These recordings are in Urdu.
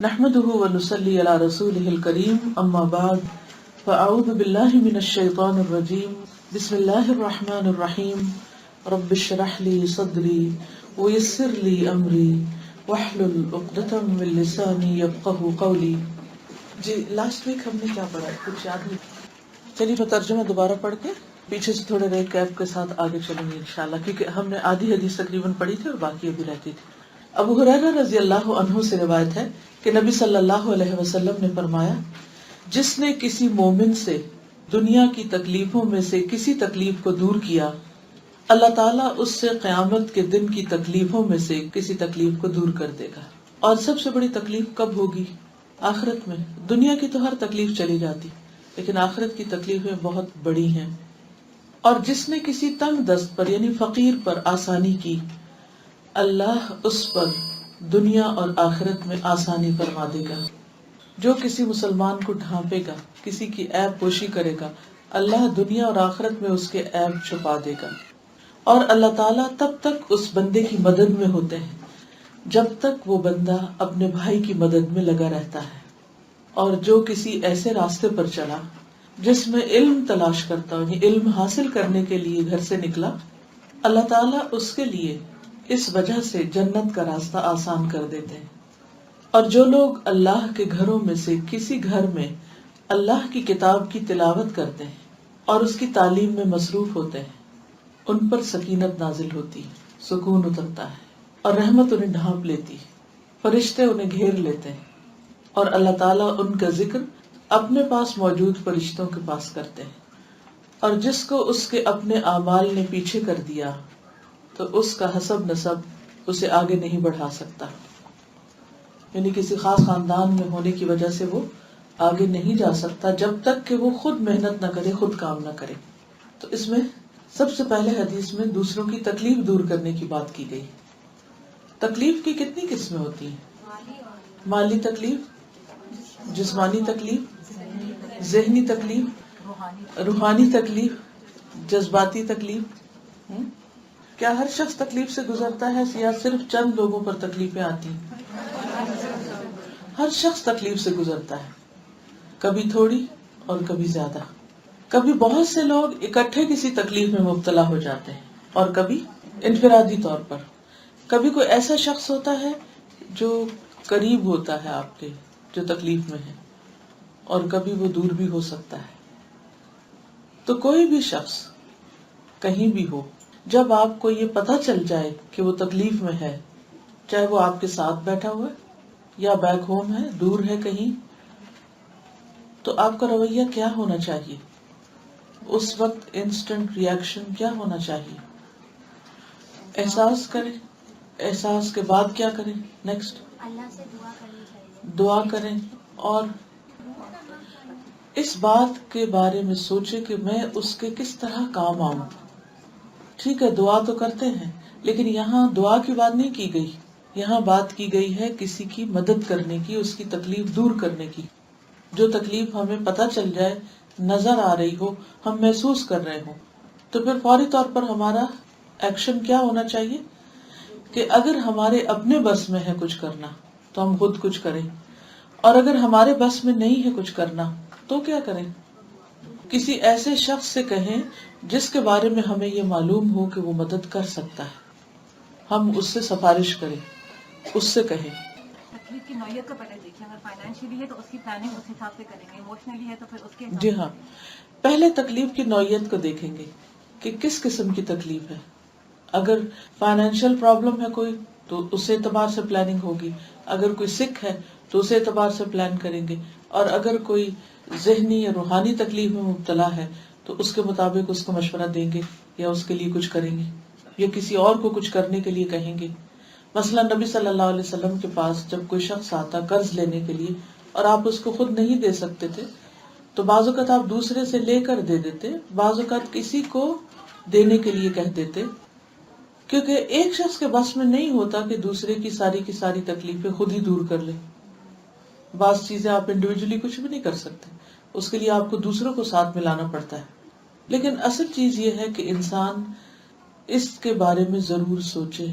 نحمده ونصلي على رسوله الكريم اما بعد فاعوذ بالله من الشيطان الرجيم بسم الله الرحمن الرحيم رب اشرح لي صدري ويسر لي امري واحلل عقدة من لساني يفقهوا قولي. جی لاسٹ ویک ہم نے کیا پڑھا کچھ یاد نہیں. چلیے میں ترجمہ دوبارہ پڑھ کے پیچھے سے تھوڑے ریکیپ کے ساتھ آگے چلیں گے انشاءاللہ، کیونکہ ہم نے آدھی حدیث تقریباً پڑھی تھی اور باقی ابھی رہتی تھی. ابو ہریرہ رضی اللہ عنہ سے روایت ہے کہ نبی صلی اللہ علیہ وسلم نے فرمایا، جس نے کسی مومن سے دنیا کی تکلیفوں میں سے کسی تکلیف کو دور کیا، اللہ تعالیٰ اس سے قیامت کے دن کی تکلیفوں میں سے کسی تکلیف کو دور کر دے گا. اور سب سے بڑی تکلیف کب ہوگی؟ آخرت میں. دنیا کی تو ہر تکلیف چلی جاتی، لیکن آخرت کی تکلیفیں بہت بڑی ہیں. اور جس نے کسی تنگ دست پر یعنی فقیر پر آسانی کی، اللہ اس پر دنیا اور آخرت میں آسانی فرما دے گا. جو کسی مسلمان کو ڈھانپے گا، کسی کی عیب پوشی کرے گا، اللہ دنیا اور آخرت میں اس کے عیب چھپا دے گا. اور اللہ تعالیٰ تب تک اس بندے کی مدد میں ہوتے ہیں جب تک وہ بندہ اپنے بھائی کی مدد میں لگا رہتا ہے. اور جو کسی ایسے راستے پر چلا جس میں علم تلاش کرتا ہو، یعنی علم حاصل کرنے کے لیے گھر سے نکلا، اللہ تعالیٰ اس کے لیے اس وجہ سے جنت کا راستہ آسان کر دیتے ہیں. اور جو لوگ اللہ کے گھروں میں سے کسی گھر میں اللہ کی کتاب کی تلاوت کرتے ہیں اور اس کی تعلیم میں مصروف ہوتے ہیں، ان پر سکینت نازل ہوتی، سکون اترتا ہے اور رحمت انہیں ڈھانپ لیتی، فرشتے انہیں گھیر لیتے ہیں اور اللہ تعالیٰ ان کا ذکر اپنے پاس موجود فرشتوں کے پاس کرتے ہیں. اور جس کو اس کے اپنے اعمال نے پیچھے کر دیا تو اس کا حسب نسب اسے آگے نہیں بڑھا سکتا، یعنی کسی خاص خاندان میں ہونے کی وجہ سے وہ آگے نہیں جا سکتا جب تک کہ وہ خود محنت نہ کرے، خود کام نہ کرے. تو اس میں سب سے پہلے حدیث میں دوسروں کی تکلیف دور کرنے کی بات کی گئی. تکلیف کی کتنی قسمیں ہوتی ہیں؟ مالی تکلیف، جسمانی تکلیف، ذہنی تکلیف، روحانی تکلیف، جذباتی تکلیف. کیا ہر شخص تکلیف سے گزرتا ہے یا صرف چند لوگوں پر تکلیفیں آتی ہیں؟ ہر شخص تکلیف سے گزرتا ہے، کبھی تھوڑی اور کبھی زیادہ. کبھی بہت سے لوگ اکٹھے کسی تکلیف میں مبتلا ہو جاتے ہیں اور کبھی انفرادی طور پر. کبھی کوئی ایسا شخص ہوتا ہے جو قریب ہوتا ہے آپ کے، جو تکلیف میں ہے، اور کبھی وہ دور بھی ہو سکتا ہے. تو کوئی بھی شخص کہیں بھی ہو، جب آپ کو یہ پتہ چل جائے کہ وہ تکلیف میں ہے، چاہے وہ آپ کے ساتھ بیٹھا ہوا ہے یا بیک ہوم ہے، دور ہے کہیں، تو آپ کا رویہ کیا ہونا چاہیے؟ اس وقت انسٹنٹ ری ایکشن کیا ہونا چاہیے؟ احساس کریں. احساس کے بعد کیا کریں؟ نیکسٹ اللہ سے دعا کرنی چاہیے. دعا کریں اور اس بات کے بارے میں سوچیں کہ میں اس کے کس طرح کام آؤں. ٹھیک ہے، دعا تو کرتے ہیں، لیکن یہاں دعا کی بات نہیں کی گئی، یہاں بات کی گئی ہے کسی کی مدد کرنے کی، اس کی تکلیف دور کرنے کی. جو تکلیف ہمیں پتہ چل جائے، نظر آ رہی ہو، ہم محسوس کر رہے ہوں، تو پھر فوری طور پر ہمارا ایکشن کیا ہونا چاہیے کہ اگر ہمارے اپنے بس میں ہے کچھ کرنا تو ہم خود کچھ کریں، اور اگر ہمارے بس میں نہیں ہے کچھ کرنا تو کیا کریں؟ کسی ایسے شخص سے کہیں جس کے بارے میں ہمیں یہ معلوم ہو کہ وہ مدد کر سکتا ہے، ہم اس سے سفارش کریں، اس سے کہیں. تکلیف کی نوعیت کو پہلے دیکھیں. اگر فائنینشیلی ہے تو اس کی پلاننگ اس حساب سے کریں گے، ایموشنلی ہے تو پھر اس کے حساب سے. جی ہاں، پہلے تکلیف کی نوعیت کو دیکھیں گے کہ کس قسم کی تکلیف ہے. اگر فائنینشیل پرابلم ہے کوئی تو اس اعتبار سے پلاننگ ہوگی، اگر کوئی سکھ ہے تو اس اعتبار سے پلان کریں گے، اور اگر کوئی ذہنی یا روحانی تکلیف میں مبتلا ہے تو اس کے مطابق اس کو مشورہ دیں گے یا اس کے لیے کچھ کریں گے یا کسی اور کو کچھ کرنے کے لیے کہیں گے. مثلا نبی صلی اللہ علیہ وسلم کے پاس جب کوئی شخص آتا قرض لینے کے لیے اور آپ اس کو خود نہیں دے سکتے تھے تو بعض اوقات آپ دوسرے سے لے کر دے دیتے، بعض اوقات کسی کو دینے کے لیے کہہ دیتے، کیونکہ ایک شخص کے بس میں نہیں ہوتا کہ دوسرے کی ساری تکلیفیں خود ہی دور کر لے. بعض چیزیں آپ انڈیویجولی کچھ بھی نہیں کر سکتے، اس کے لیے آپ کو دوسروں کو ساتھ ملانا پڑتا ہے. لیکن اصل چیز یہ ہے کہ انسان اس کے بارے میں ضرور سوچے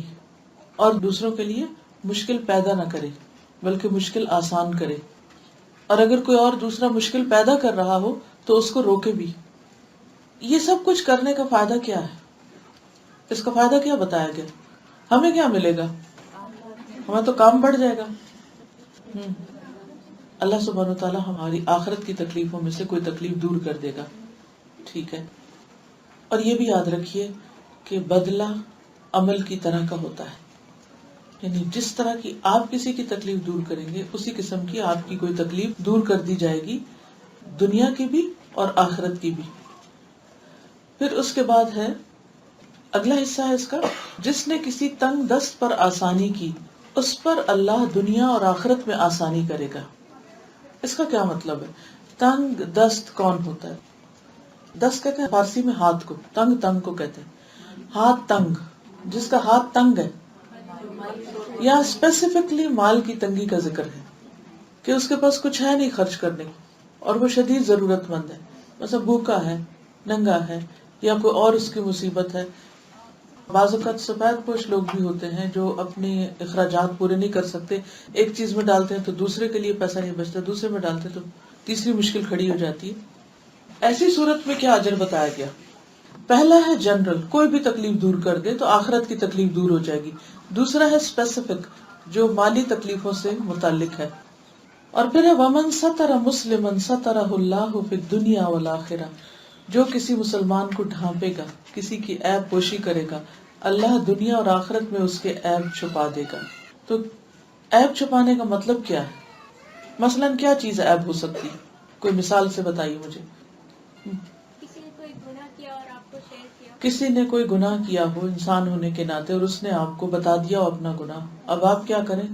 اور دوسروں کے لیے مشکل پیدا نہ کرے. بلکہ مشکل آسان کرے، اور اگر کوئی اور دوسرا مشکل پیدا کر رہا ہو تو اس کو روکے بھی۔ یہ سب کچھ کرنے کا فائدہ کیا ہے؟ اس کا فائدہ کیا بتایا گیا؟ ہمیں کیا ملے گا؟ ہمیں تو کام بڑھ جائے گا۔ اللہ سبحانہ وتعالیٰ ہماری آخرت کی تکلیفوں میں سے کوئی تکلیف دور کر دے گا، ٹھیک ہے؟ اور یہ بھی یاد رکھیے کہ بدلہ عمل کی طرح کا ہوتا ہے، یعنی جس طرح کی آپ کسی کی تکلیف دور کریں گے اسی قسم کی آپ کی کوئی تکلیف دور کر دی جائے گی، دنیا کی بھی اور آخرت کی بھی۔ پھر اس کے بعد ہے اگلا حصہ ہے اس کا، جس نے کسی تنگ دست پر آسانی کی اس پر اللہ دنیا اور آخرت میں آسانی کرے گا۔ اس کا کیا مطلب ہے؟ تنگ دست کون ہوتا ہے؟ دست کہتے ہیں فارسی میں ہاتھ کو، تنگ کو کہتے ہیں ہاتھ تنگ، جس کا ہاتھ تنگ ہے، یا اسپیسیفکلی مال کی تنگی کا ذکر ہے کہ اس کے پاس کچھ ہے نہیں خرچ کرنے اور وہ شدید ضرورت مند ہے، مثلا بھوکا ہے، ننگا ہے، یا کوئی اور اس کی مصیبت ہے۔ بعض اوقات سفید پوش لوگ بھی ہوتے ہیں جو اپنے اخراجات پورے نہیں کر سکتے، ایک چیز میں ڈالتے ہیں تو دوسرے کے لیے پیسہ نہیں بچتا، دوسرے میں ڈالتے تو تیسری مشکل کھڑی ہو جاتی ہے۔ ایسی صورت میں کیا اجر بتایا گیا؟ پہلا ہے جنرل، کوئی بھی تکلیف دور کر دے تو آخرت کی تکلیف دور ہو جائے گی۔ دوسرا ہے اسپیسیفک، جو مالی تکلیفوں سے متعلق ہے۔ اور پھر ہے ومن ستر مسلما سترہ اللہ فی الدنیا والآخرہ، جو کسی مسلمان کو ڈھانپے گا، کسی کی عیب پوشی کرے گا، اللہ دنیا اور آخرت میں اس کے عیب چھپا دے گا۔ تو عیب چھپانے کا مطلب کیا ہے؟ مثلاً کیا چیز عیب ہو سکتی؟ کوئی مثال سے بتائیے مجھے۔ کسی نے کوئی گناہ کیا اور آپ کو شیئر کیا، کسی نے کوئی گناہ کیا ہو انسان ہونے کے ناطے اور اس نے آپ کو بتا دیا ہو اپنا گناہ، اب آپ کیا کریں؟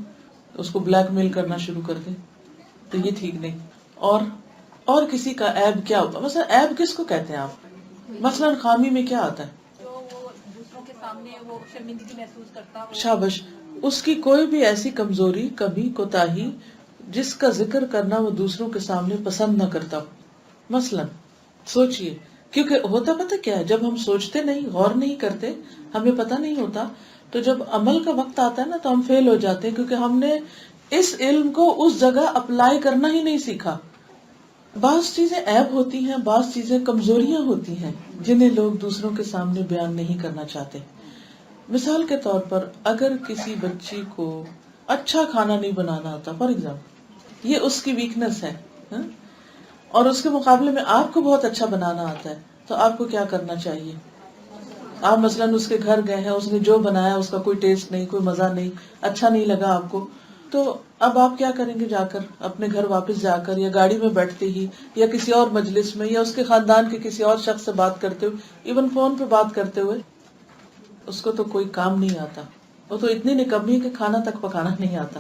اس کو بلیک میل کرنا شروع کر دیں، تو یہ ٹھیک نہیں۔ اور کسی کا عیب کیا ہوگا؟ مثلا عیب کس کو کہتے ہیں آپ؟ مثلا خامی میں کیا آتا ہے؟ جو وہ دوسروں کے سامنے وہ شرمندگی محسوس کرتا ہو، شابش، اس کی کوئی بھی ایسی کمزوری، کمی، کوتاہی جس کا ذکر کرنا وہ دوسروں کے سامنے پسند نہ کرتا ہو۔ مثلا سوچئے، کیونکہ ہوتا پتہ کیا ہے، جب ہم سوچتے نہیں، غور نہیں کرتے، ہمیں پتہ نہیں ہوتا، تو جب عمل کا وقت آتا ہے نا تو ہم فیل ہو جاتے ہیں، کیونکہ ہم نے اس علم کو اس جگہ اپلائی کرنا ہی نہیں سیکھا۔ بعض چیزیں عیب ہوتی ہیں، بعض چیزیں کمزوریاں ہوتی ہیں جنہیں لوگ دوسروں کے سامنے بیان نہیں کرنا چاہتے۔ مثال کے طور پر اگر کسی بچی کو اچھا کھانا نہیں بنانا آتا، فار ایگزامپل، یہ اس کی ویکنس ہے، اور اس کے مقابلے میں آپ کو بہت اچھا بنانا آتا ہے، تو آپ کو کیا کرنا چاہیے؟ آپ مثلاً اس کے گھر گئے ہیں، اس نے جو بنایا اس کا کوئی ٹیسٹ نہیں، کوئی مزہ نہیں، اچھا نہیں لگا آپ کو، تو اب آپ کیا کریں گے؟ جا کر اپنے گھر واپس جا کر، یا گاڑی میں بیٹھتے ہی، یا کسی اور مجلس میں، یا اس کے خاندان کے کسی اور شخص سے بات کرتے ہوئے، ایون فون پہ بات کرتے ہوئے، اس کو تو کوئی کام نہیں آتا، وہ تو اتنی نکمی کہ کھانا تک پکانا نہیں آتا۔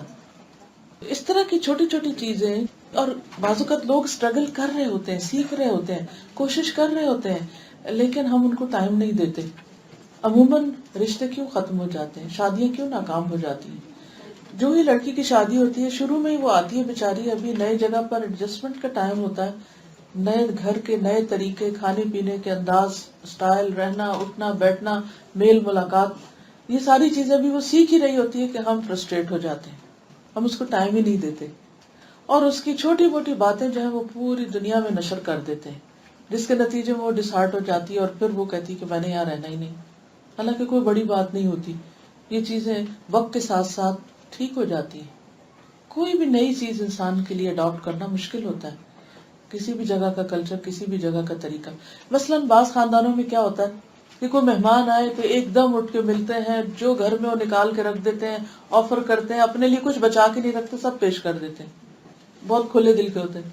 اس طرح کی چھوٹی چھوٹی چیزیں، اور بعض اوقات لوگ اسٹرگل کر رہے ہوتے ہیں، سیکھ رہے ہوتے ہیں، کوشش کر رہے ہوتے ہیں، لیکن ہم ان کو ٹائم نہیں دیتے۔ عموماً رشتے کیوں ختم ہو جاتے ہیں، شادیاں کیوں ناکام ہو جاتی ہیں؟ جو ہی لڑکی کی شادی ہوتی ہے، شروع میں ہی وہ آتی ہے بیچاری، ابھی نئے جگہ پر ایڈجسٹمنٹ کا ٹائم ہوتا ہے، نئے گھر کے نئے طریقے، کھانے پینے کے انداز، سٹائل، رہنا اٹھنا بیٹھنا، میل ملاقات، یہ ساری چیزیں بھی وہ سیکھ ہی رہی ہوتی ہے کہ ہم فرسٹریٹ ہو جاتے ہیں، ہم اس کو ٹائم ہی نہیں دیتے، اور اس کی چھوٹی موٹی باتیں جو ہے وہ پوری دنیا میں نشر کر دیتے ہیں، جس کے نتیجے میں وہ ڈسہارٹ ہو جاتی ہے، اور پھر وہ کہتی کہ میں نے یہاں رہنا ہی نہیں، حالانکہ کوئی بڑی بات نہیں ہوتی، یہ چیزیں وقت کے ساتھ ساتھ ٹھیک ہو جاتی ہے۔ کوئی بھی نئی چیز انسان کے لیے اڈاپٹ کرنا مشکل ہوتا ہے، کسی بھی جگہ کا کلچر، کسی بھی جگہ کا طریقہ۔ مثلاً بعض خاندانوں میں کیا ہوتا ہے کہ کوئی مہمان آئے تو ایک دم اٹھ کے ملتے ہیں، جو گھر میں وہ نکال کے رکھ دیتے ہیں، آفر کرتے ہیں، اپنے لیے کچھ بچا کے نہیں رکھتے، سب پیش کر دیتے ہیں، بہت کھلے دل کے ہوتے ہیں۔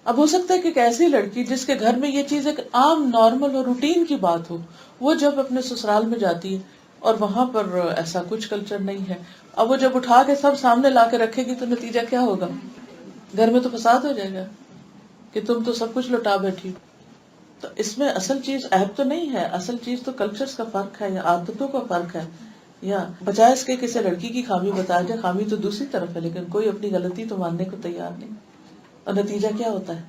اب ہو سکتا ہے کہ ایک ایسی لڑکی جس کے گھر میں یہ چیز ایک عام نارمل اور روٹین کی بات ہو، وہ جب اپنے سسرال میں جاتی ہے اور وہاں پر ایسا کچھ کلچر نہیں ہے، اب وہ جب اٹھا کے سب سامنے لا کے رکھے گی تو نتیجہ کیا ہوگا؟ گھر میں تو فساد ہو جائے گا کہ تم تو سب کچھ لٹا بیٹھی ہو۔ تو اس میں اصل چیز عیب تو نہیں ہے، اصل چیز تو کلچرز کا فرق ہے یا عادتوں کا فرق ہے، یا بجائے اس کے کسی لڑکی کی خامی بتایا جائے، خامی تو دوسری طرف ہے، لیکن کوئی اپنی غلطی تو ماننے کو تیار نہیں، اور نتیجہ کیا ہوتا ہے؟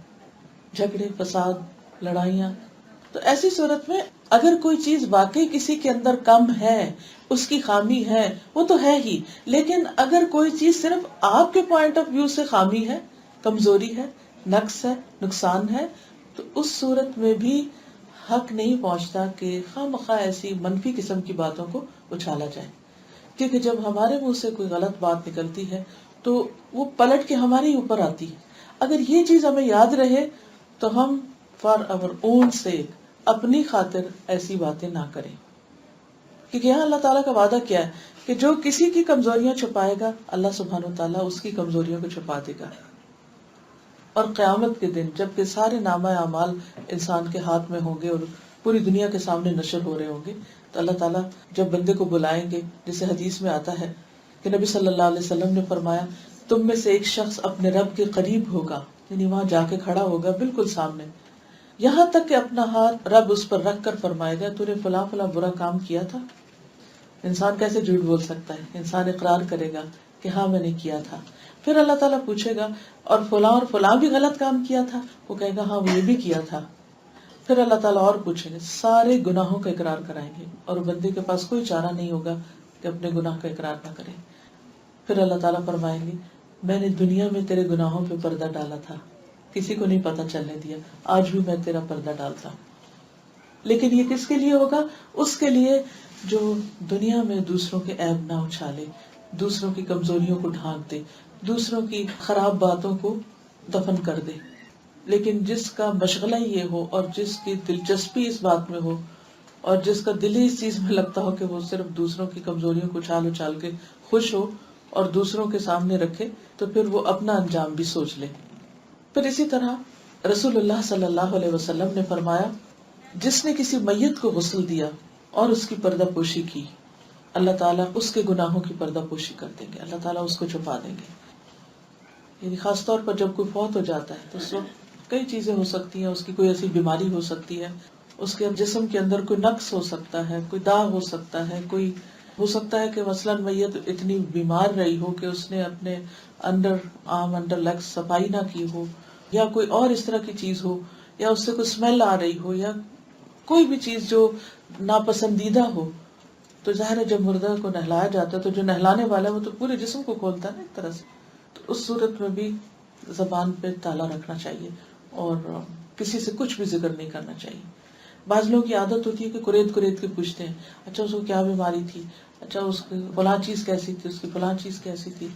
جھگڑے، فساد، لڑائیاں، تو ایسی صورت میں اگر کوئی چیز واقعی کسی کے اندر کم ہے، اس کی خامی ہے، وہ تو ہے ہی، لیکن اگر کوئی چیز صرف آپ کے پوائنٹ آف ویو سے خامی ہے، کمزوری ہے، نقص ہے، نقصان ہے، تو اس صورت میں بھی حق نہیں پہنچتا کہ خواہ مخواہ ایسی منفی قسم کی باتوں کو اچھالا جائے. کیونکہ جب ہمارے منہ سے کوئی غلط بات نکلتی ہے تو وہ پلٹ کے ہمارے ہی اوپر آتی ہے. اگر یہ چیز ہمیں یاد رہے تو ہم فار اور اون سے اپنی خاطر ایسی باتیں نہ کریں. کیونکہ یہاں اللہ تعالیٰ کا وعدہ کیا ہے کہ جو کسی کی کمزوریاں چھپائے گا اللہ سبحانہ و تعالیٰ اس کی کمزوریوں کو چھپا دے گا. اور قیامت کے دن جب کہ سارے نامہ اعمال انسان کے ہاتھ میں ہوں گے اور پوری دنیا کے سامنے نشر ہو رہے ہوں گے تو اللہ تعالیٰ جب بندے کو بلائیں گے، جسے حدیث میں آتا ہے کہ نبی صلی اللہ علیہ وسلم نے فرمایا تم میں سے ایک شخص اپنے رب کے قریب ہوگا، یعنی وہاں جا کے کھڑا ہوگا بالکل سامنے، یہاں تک کہ اپنا ہاتھ رب اس پر رکھ کر فرمائے گا تو نے فلاں فلاں برا کام کیا تھا. انسان کیسے جھوٹ بول سکتا ہے؟ انسان اقرار کرے گا کہ ہاں میں نے کیا تھا. پھر اللہ تعالیٰ پوچھے گا اور فلاں بھی غلط کام کیا تھا، وہ کہے گا ہاں وہ یہ بھی کیا تھا. پھر اللہ تعالیٰ اور پوچھیں گے، سارے گناہوں کا اقرار کرائیں گے اور بندے کے پاس کوئی چارہ نہیں ہوگا کہ اپنے گناہ کا اقرار نہ کرے. پھر اللہ تعالیٰ فرمائیں گے میں نے دنیا میں تیرے گناہوں پہ پردہ ڈالا تھا، کسی کو نہیں پتہ چلنے دیا، آج بھی میں تیرا پردہ ڈالتا ہوں. لیکن یہ کس کے لیے ہوگا؟ اس کے لیے جو دنیا میں دوسروں کے عیب نہ اچھالے، دوسروں کی کمزوریوں کو ڈھانک دے، دوسروں کی خراب باتوں کو دفن کر دے. لیکن جس کا مشغلہ یہ ہو اور جس کی دلچسپی اس بات میں ہو اور جس کا دل اس چیز میں لگتا ہو کہ وہ صرف دوسروں کی کمزوریوں کو اچھال اچھال کے خوش ہو اور دوسروں کے سامنے رکھے، تو پھر وہ اپنا انجام بھی سوچ لے. پھر اسی طرح رسول اللہ صلی اللہ علیہ وسلم نے فرمایا جس نے کسی میت کو غسل دیا اور اس کی پردہ پوشی کی، اللہ تعالیٰ اس کے گناہوں کی پردہ پوشی کر دیں گے، اللہ تعالیٰ اس کو چھپا دیں گے. یعنی خاص طور پر جب کوئی فوت ہو جاتا ہے تو اس وقت کئی چیزیں ہو سکتی ہیں، اس کی کوئی ایسی بیماری ہو سکتی ہے، اس کے جسم کے اندر کوئی نقص ہو سکتا ہے، کوئی داغ ہو سکتا ہے، کوئی ہو سکتا ہے کہ مثلاً میت اتنی بیمار رہی ہو کہ اس نے اپنے انڈر لیگز صفائی نہ کی ہو، یا کوئی اور اس طرح کی چیز ہو، یا اس سے کوئی اسمیل آ رہی ہو، یا کوئی بھی چیز جو ناپسندیدہ ہو. تو ظاہر ہے جب مردہ کو نہلایا جاتا ہے تو جو نہلانے والا ہے وہ تو پورے جسم کو کھولتا ہے نا ایک طرح سے. تو اس صورت میں بھی زبان پہ تالا رکھنا چاہیے اور کسی سے کچھ بھی ذکر نہیں کرنا چاہیے. بعض لوگوں کی عادت ہوتی ہے کہ قریت کے پوچھتے ہیں اچھا اس کو کیا بیماری تھی، اچھا اس کی فلاں چیز کیسی تھی، اس کی فلاں چیز کیسی تھی.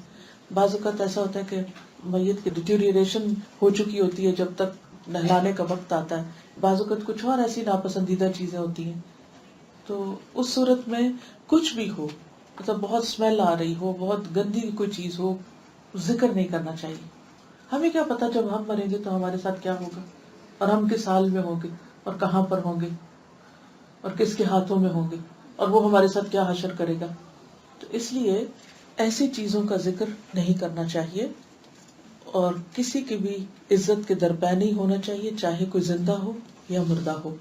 بعض اوقات ایسا ہوتا ہے کہ میت کی ڈیٹیریشن ہو چکی ہوتی ہے جب تک نہلانے کا وقت آتا ہے، بعض اوقات کچھ اور ایسی ناپسندیدہ چیزیں ہوتی ہیں. تو اس صورت میں کچھ بھی ہو، مطلب بہت اسمیل آ رہی ہو، بہت گندی کوئی چیز ہو، ذکر نہیں کرنا چاہیے. ہمیں کیا پتا جب ہم مریں گے تو ہمارے ساتھ کیا ہوگا، اور ہم کس حال میں ہوں گے اور کہاں پر ہوں گے اور کس کے ہاتھوں میں ہوں گے اور وہ ہمارے ساتھ کیا حشر کرے گا. تو اس لیے ایسی چیزوں کا ذکر نہیں کرنا چاہیے اور کسی کی بھی عزت کے درپے نہیں ہونا چاہیے، چاہے کوئی زندہ ہو یا مردہ ہو.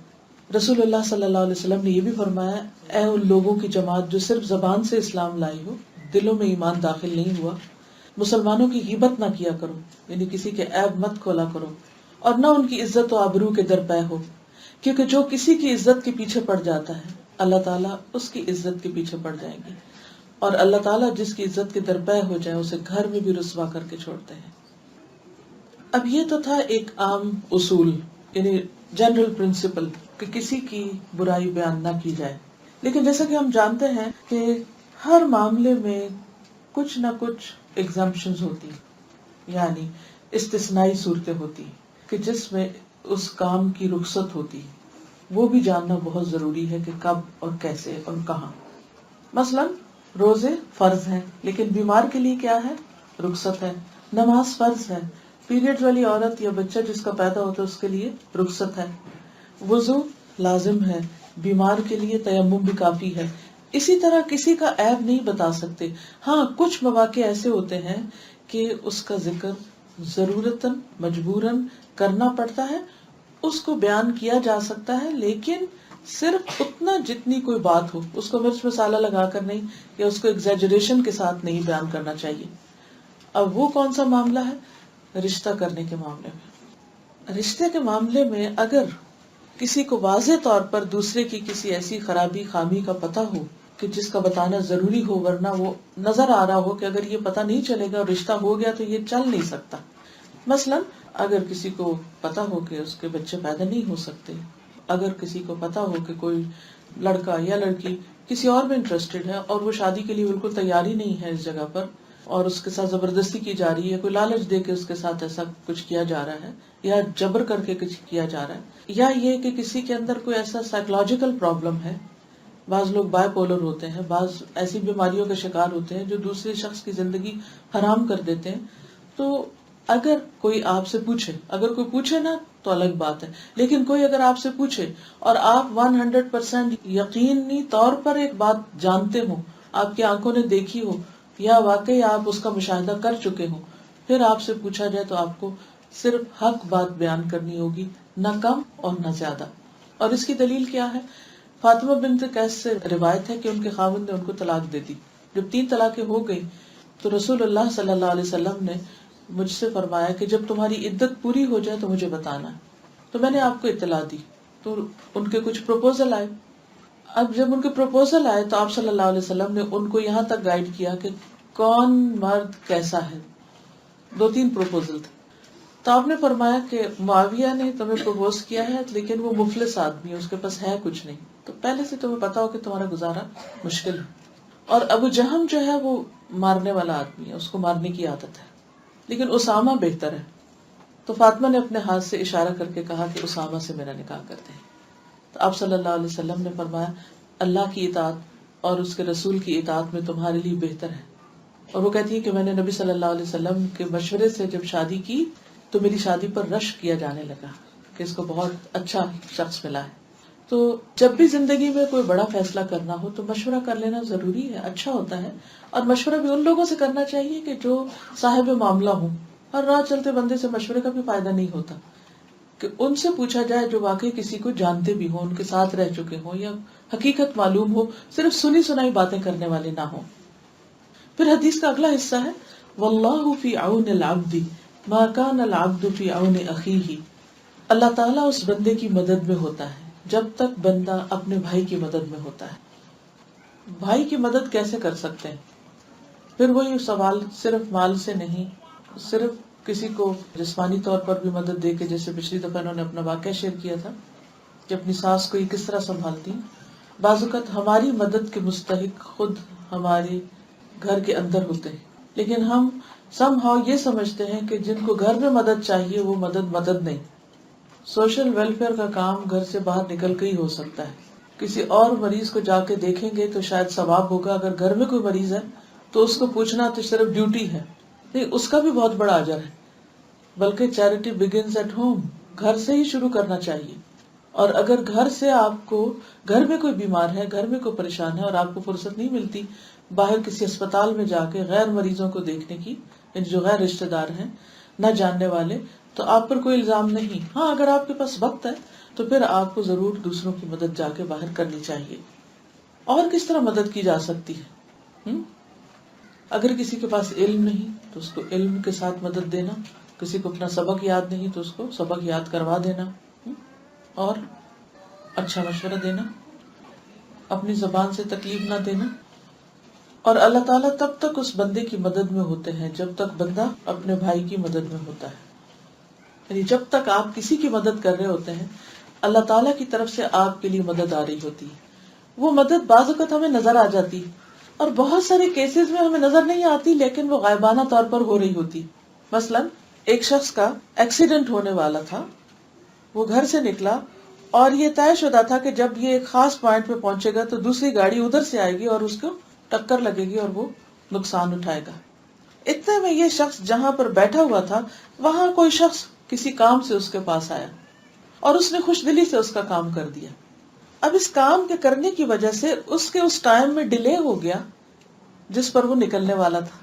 رسول اللہ صلی اللہ علیہ وسلم نے یہ بھی فرمایا اے ان لوگوں کی جماعت جو صرف زبان سے اسلام لائی ہو، دلوں میں ایمان داخل نہیں ہوا، مسلمانوں کی غیبت نہ کیا کرو، یعنی کسی کے عیب مت کھولا کرو، اور نہ ان کی عزت و آبرو کے درپے ہو، کیونکہ جو کسی کی عزت کے پیچھے پڑ جاتا ہے اللہ تعالیٰ اس کی عزت کے پیچھے پڑ جائیں گے، اور اللہ تعالیٰ جس کی عزت کے درپے ہو جائے اسے گھر میں بھی رسوا کر کے چھوڑتے ہیں. اب یہ تو تھا ایک عام اصول، یعنی جنرل پرنسپل کہ کسی کی برائی بیان نہ کی جائے. لیکن جیسا کہ ہم جانتے ہیں کہ ہر معاملے میں کچھ نہ کچھ ایگزمپشنز ہوتی، یعنی استثنائی صورتیں ہوتی کہ جس میں اس کام کی رخصت ہوتی. وہ بھی جاننا بہت ضروری ہے کہ کب اور کیسے اور کہاں. مثلا روزے فرض ہیں لیکن بیمار کے لیے کیا ہے؟ رخصت ہے. نماز فرض ہے، پیریڈ والی عورت یا بچہ جس کا پیدا ہوتا ہے اس کے لیے رخصت ہے. وضو لازم ہے، بیمار کے لیے تیمم بھی کافی ہے. اسی طرح کسی کا عیب نہیں بتا سکتے. ہاں کچھ مواقع ایسے ہوتے ہیں کہ اس کا ذکر ضرورتاً مجبوراً کرنا پڑتا ہے، اس کو بیان کیا جا سکتا ہے، لیکن صرف اتنا جتنی کوئی بات ہو، اس کو مرچ مسالہ لگا کر نہیں، یا اس کو ایگزیجریشن کے ساتھ نہیں بیان کرنا چاہیے. اب وہ کون سا معاملہ ہے؟ رشتہ کرنے کے معاملے میں. رشتے کے معاملے میں اگر کسی کو واضح طور پر دوسرے کی کسی ایسی خرابی خامی کا پتہ ہو کہ جس کا بتانا ضروری ہو، ورنہ وہ نظر آ رہا ہو کہ اگر یہ پتہ نہیں چلے گا اور رشتہ ہو گیا تو یہ چل نہیں سکتا. مثلا اگر کسی کو پتہ ہو کہ اس کے بچے پیدا نہیں ہو سکتے، اگر کسی کو پتہ ہو کہ کوئی لڑکا یا لڑکی کسی اور میں انٹرسٹڈ ہے اور وہ شادی کے لیے بالکل تیار ہی نہیں ہے اس جگہ پر، اور اس کے ساتھ زبردستی کی جا رہی ہے، کوئی لالچ دے کے اس کے ساتھ ایسا کچھ کیا جا رہا ہے یا جبر کر کے کچھ کیا جا رہا ہے، یا یہ کہ کسی کے اندر کوئی ایسا سائیکولوجیکل پرابلم ہے. بعض لوگ بائی پولر ہوتے ہیں، بعض ایسی بیماریوں کا شکار ہوتے ہیں جو دوسرے شخص کی زندگی حرام کر دیتے ہیں. تو اگر کوئی آپ سے پوچھے، اگر کوئی پوچھے نا تو الگ بات ہے، لیکن کوئی اگر آپ سے پوچھے اور آپ 100% یقینی طور پر ایک بات جانتے ہو، آپ کی آنکھوں نے دیکھی ہو یا واقعی آپ اس کا مشاہدہ کر چکے ہو، پھر آپ سے پوچھا جائے تو آپ کو صرف حق بات بیان کرنی ہوگی، نہ کم اور نہ زیادہ. اور اس کی دلیل کیا ہے؟ فاطمہ بنت قیس سے روایت ہے کہ ان کے خاوند نے ان کو طلاق دے دی. جب 3 طلاقیں ہو گئی تو رسول اللہ صلی اللہ علیہ وسلم نے مجھ سے فرمایا کہ جب تمہاری عدت پوری ہو جائے تو مجھے بتانا. تو میں نے آپ کو اطلاع دی. تو ان کے کچھ پروپوزل آئے. اب جب ان کے پروپوزل آئے تو آپ صلی اللہ علیہ وسلم نے ان کو یہاں تک گائیڈ کیا کہ کون مرد کیسا ہے. 2-3 پروپوزل تھے. تو آپ نے فرمایا کہ معاویہ نے تمہیں پروپوز کیا ہے لیکن وہ مفلس آدمی ہے، اس کے پاس ہے کچھ نہیں، تو پہلے سے تمہیں پتا ہو کہ تمہارا گزارا مشکل ہے. اور ابو جہم جو ہے وہ مارنے والا آدمی ہے، اس کو مارنے کی عادت ہے، لیکن اسامہ بہتر ہے. تو فاطمہ نے اپنے ہاتھ سے اشارہ کر کے کہا کہ اسامہ سے میرا نکاح کر دیں. تو آپ صلی اللہ علیہ وسلم نے فرمایا اللہ کی اطاعت اور اس کے رسول کی اطاعت میں تمہارے لیے بہتر ہے. اور وہ کہتی ہے کہ میں نے نبی صلی اللہ علیہ وسلم کے مشورے سے جب شادی کی تو میری شادی پر رشک کیا جانے لگا کہ اس کو بہت اچھا شخص ملا ہے. تو جب بھی زندگی میں کوئی بڑا فیصلہ کرنا ہو تو مشورہ کر لینا ضروری ہے، اچھا ہوتا ہے. اور مشورہ بھی ان لوگوں سے کرنا چاہیے کہ جو صاحب معاملہ ہوں. ہر راہ چلتے بندے سے مشورے کا بھی فائدہ نہیں ہوتا، کہ ان سے پوچھا جائے جو واقعی کسی کو جانتے بھی ہوں، ان کے ساتھ رہ چکے ہوں یا حقیقت معلوم ہو، صرف سنی سنائی باتیں کرنے والے نہ ہوں. پھر حدیث کا اگلا حصہ ہے واللہ فی عون العبد ما کان العبد فی عون اخیہ. اللہ تعالیٰ اس بندے کی مدد میں ہوتا ہے جب تک بندہ اپنے بھائی کی مدد میں ہوتا ہے. بھائی کی مدد کیسے کر سکتے ہیں؟ پھر وہی سوال، صرف مال سے نہیں، صرف کسی کو جسمانی طور پر بھی مدد دے کے، جیسے پچھلی دفعہ انہوں نے اپنا واقعہ شیئر کیا تھا کہ اپنی ساس کو یہ کس طرح سنبھالتی. بعض اوقات ہماری مدد کے مستحق خود ہمارے گھر کے اندر ہوتے ہیں، لیکن ہم سم ہاؤ یہ سمجھتے ہیں کہ جن کو گھر میں مدد چاہیے وہ مدد نہیں. سوشل ویلفیئر کا کام گھر سے باہر نکل کے ہی ہو سکتا ہے. کسی اور مریض کو جا کے دیکھیں گے تو شاید ثواب ہوگا. اگر گھر میں کوئی مریض ہے تو اس کو پوچھنا تو صرف ڈیوٹی ہے نہیں، اس کا بھی بہت بڑا اجر ہے. بلکہ چیریٹی بگنز ایٹ ہوم، گھر سے ہی شروع کرنا چاہیے. اور اگر گھر سے آپ کو، گھر میں کوئی بیمار ہے، گھر میں کوئی پریشان ہے اور آپ کو فرصت نہیں ملتی باہر کسی اسپتال میں جا کے غیر مریضوں کو دیکھنے کی، جو غیر رشتہ دار ہیں، نہ جاننے والے، تو آپ پر کوئی الزام نہیں. ہاں اگر آپ کے پاس وقت ہے تو پھر آپ کو ضرور دوسروں کی مدد جا کے باہر کرنی چاہیے. اور کس طرح مدد کی جا سکتی ہے؟ اگر کسی کے پاس علم نہیں تو اس کو علم کے ساتھ مدد دینا، کسی کو اپنا سبق یاد نہیں تو اس کو سبق یاد کروا دینا، اور اچھا مشورہ دینا، اپنی زبان سے تکلیف نہ دینا. اور اللہ تعالیٰ تب تک اس بندے کی مدد میں ہوتے ہیں جب تک بندہ اپنے بھائی کی مدد میں ہوتا ہے. یعنی جب تک آپ کسی کی مدد کر رہے ہوتے ہیں اللہ تعالیٰ کی طرف سے آپ کے لیے مدد آ رہی ہوتی ہے. وہ مدد بعض اوقات ہمیں نظر آ جاتی اور بہت سارے کیسز میں ہمیں نظر نہیں آتی، لیکن وہ غائبانہ طور پر ہو رہی ہوتی. مثلا ایک شخص کا ایکسیڈنٹ ہونے والا تھا، وہ گھر سے نکلا اور یہ طے شدہ تھا کہ جب یہ ایک خاص پوائنٹ پہ پہنچے گا تو دوسری گاڑی ادھر سے آئے گی اور اس کو ٹکر لگے گی اور وہ نقصان اٹھائے گا. اتنے میں یہ شخص جہاں پر بیٹھا ہوا تھا وہاں کوئی شخص کسی کام سے اس کے پاس آیا اور اس نے خوش دلی سے اس کا کام کر دیا. اب اس کام کے کرنے کی وجہ سے اس کے اس ٹائم میں ڈیلے ہو گیا جس پر وہ نکلنے والا تھا.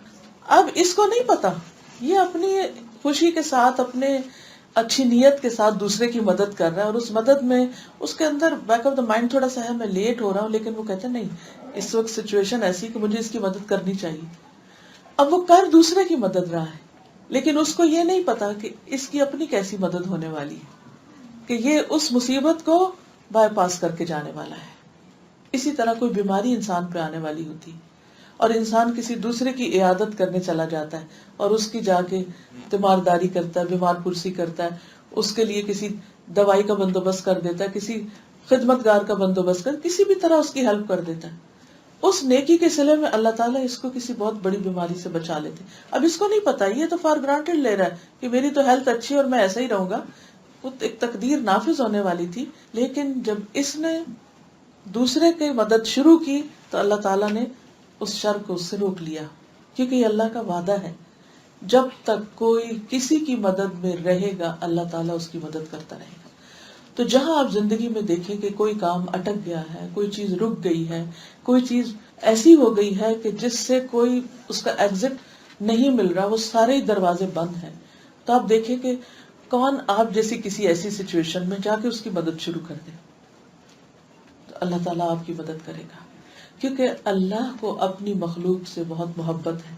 اب اس کو نہیں پتا، یہ اپنی خوشی کے ساتھ، اپنے اچھی نیت کے ساتھ دوسرے کی مدد کر رہا ہے، اور اس مدد میں اس کے اندر بیک آف دا مائنڈ تھوڑا سا ہے میں لیٹ ہو رہا ہوں، لیکن وہ کہتا نہیں اس وقت سچویشن ایسی کہ مجھے اس کی مدد کرنی چاہیے. اب وہ کر دوسرے کی مدد رہا ہے، لیکن اس کو یہ نہیں پتا کہ اس کی اپنی کیسی مدد ہونے والی ہے. کہ یہ اس مصیبت کو بائی پاس کر کے جانے والا ہے. اسی طرح کوئی بیماری انسان پہ آنے والی ہوتی اور انسان کسی دوسرے کی عیادت کرنے چلا جاتا ہے اور اس کی جا کے تیمارداری کرتا ہے، بیمار پرسی کرتا ہے، اس کے لیے کسی دوائی کا بندوبست کر دیتا ہے، کسی خدمتگار کا بندوبست کر، کسی بھی طرح اس کی ہیلپ کر دیتا ہے. اس نیکی کے صلے میں اللہ تعالیٰ اس کو کسی بہت بڑی بیماری سے بچا لیتے. اب اس کو نہیں پتا، یہ تو فار گرانٹیڈ لے رہا ہے کہ میری تو ہیلتھ اچھی ہے اور میں ایسا ہی رہوں گا. وہ ایک تقدیر نافذ ہونے والی تھی، لیکن جب اس نے دوسرے کی مدد شروع کی تو اللہ تعالیٰ نے اس شر کو اس سے روک لیا، کیونکہ یہ اللہ کا وعدہ ہے جب تک کوئی کسی کی مدد میں رہے گا اللہ تعالیٰ اس کی مدد کرتا رہے گا. تو جہاں آپ زندگی میں دیکھیں کہ کوئی کام اٹک گیا ہے، کوئی چیز رک گئی ہے، کوئی چیز ایسی ہو گئی ہے کہ جس سے کوئی اس کا ایگزٹ نہیں مل رہا، وہ سارے ہی دروازے بند ہیں، تو آپ دیکھیں کہ کون آپ جیسی کسی ایسی سچویشن میں جا کے اس کی مدد شروع کر دے. تو اللہ تعالیٰ آپ کی مدد کرے گا، کیونکہ اللہ کو اپنی مخلوق سے بہت محبت ہے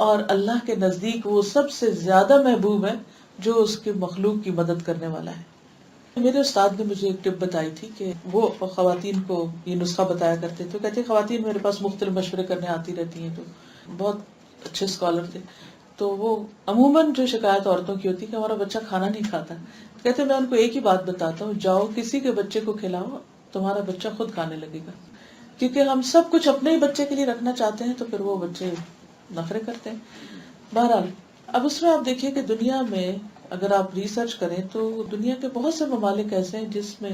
اور اللہ کے نزدیک وہ سب سے زیادہ محبوب ہے جو اس کے مخلوق کی مدد کرنے والا ہے. میرے استاد نے مجھے ایک ٹپ بتائی تھی کہ وہ خواتین کو یہ نسخہ بتایا کرتے تھے. کہتے خواتین میرے پاس مختلف مشورے کرنے آتی رہتی ہیں، تو بہت اچھے اسکالر تھے. تو وہ عموماً جو شکایت عورتوں کی ہوتی ہے کہ ہمارا بچہ کھانا نہیں کھاتا، کہتے میں ان کو ایک ہی بات بتاتا ہوں، جاؤ کسی کے بچے کو کھلاؤ، تمہارا بچہ خود کھانے لگے گا. کیونکہ ہم سب کچھ اپنے ہی بچے کے لیے رکھنا چاہتے ہیں تو پھر وہ بچے نخرے کرتے ہیں. بہرحال اب اس میں آپ دیکھیے کہ دنیا میں اگر آپ ریسرچ کریں تو دنیا کے بہت سے ممالک ایسے ہیں جس میں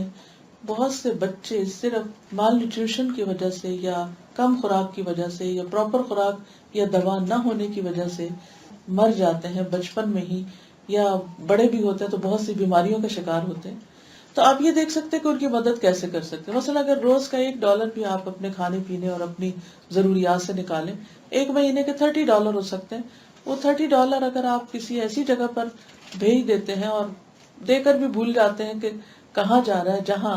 بہت سے بچے صرف مال نیوٹریشن کی وجہ سے یا کم خوراک کی وجہ سے یا پراپر خوراک یا دوا نہ ہونے کی وجہ سے مر جاتے ہیں بچپن میں ہی، یا بڑے بھی ہوتے ہیں تو بہت سی بیماریوں کا شکار ہوتے ہیں. تو آپ یہ دیکھ سکتے ہیں کہ ان کی مدد کیسے کر سکتے ہیں. مثلا اگر روز کا $1 بھی آپ اپنے کھانے پینے اور اپنی ضروریات سے نکالیں، ایک مہینے کے $30 ہو سکتے ہیں. وہ $30 اگر آپ کسی ایسی جگہ پر بھیج دیتے ہیں اور دے کر بھی بھول جاتے ہیں کہ کہاں جا رہا ہے، جہاں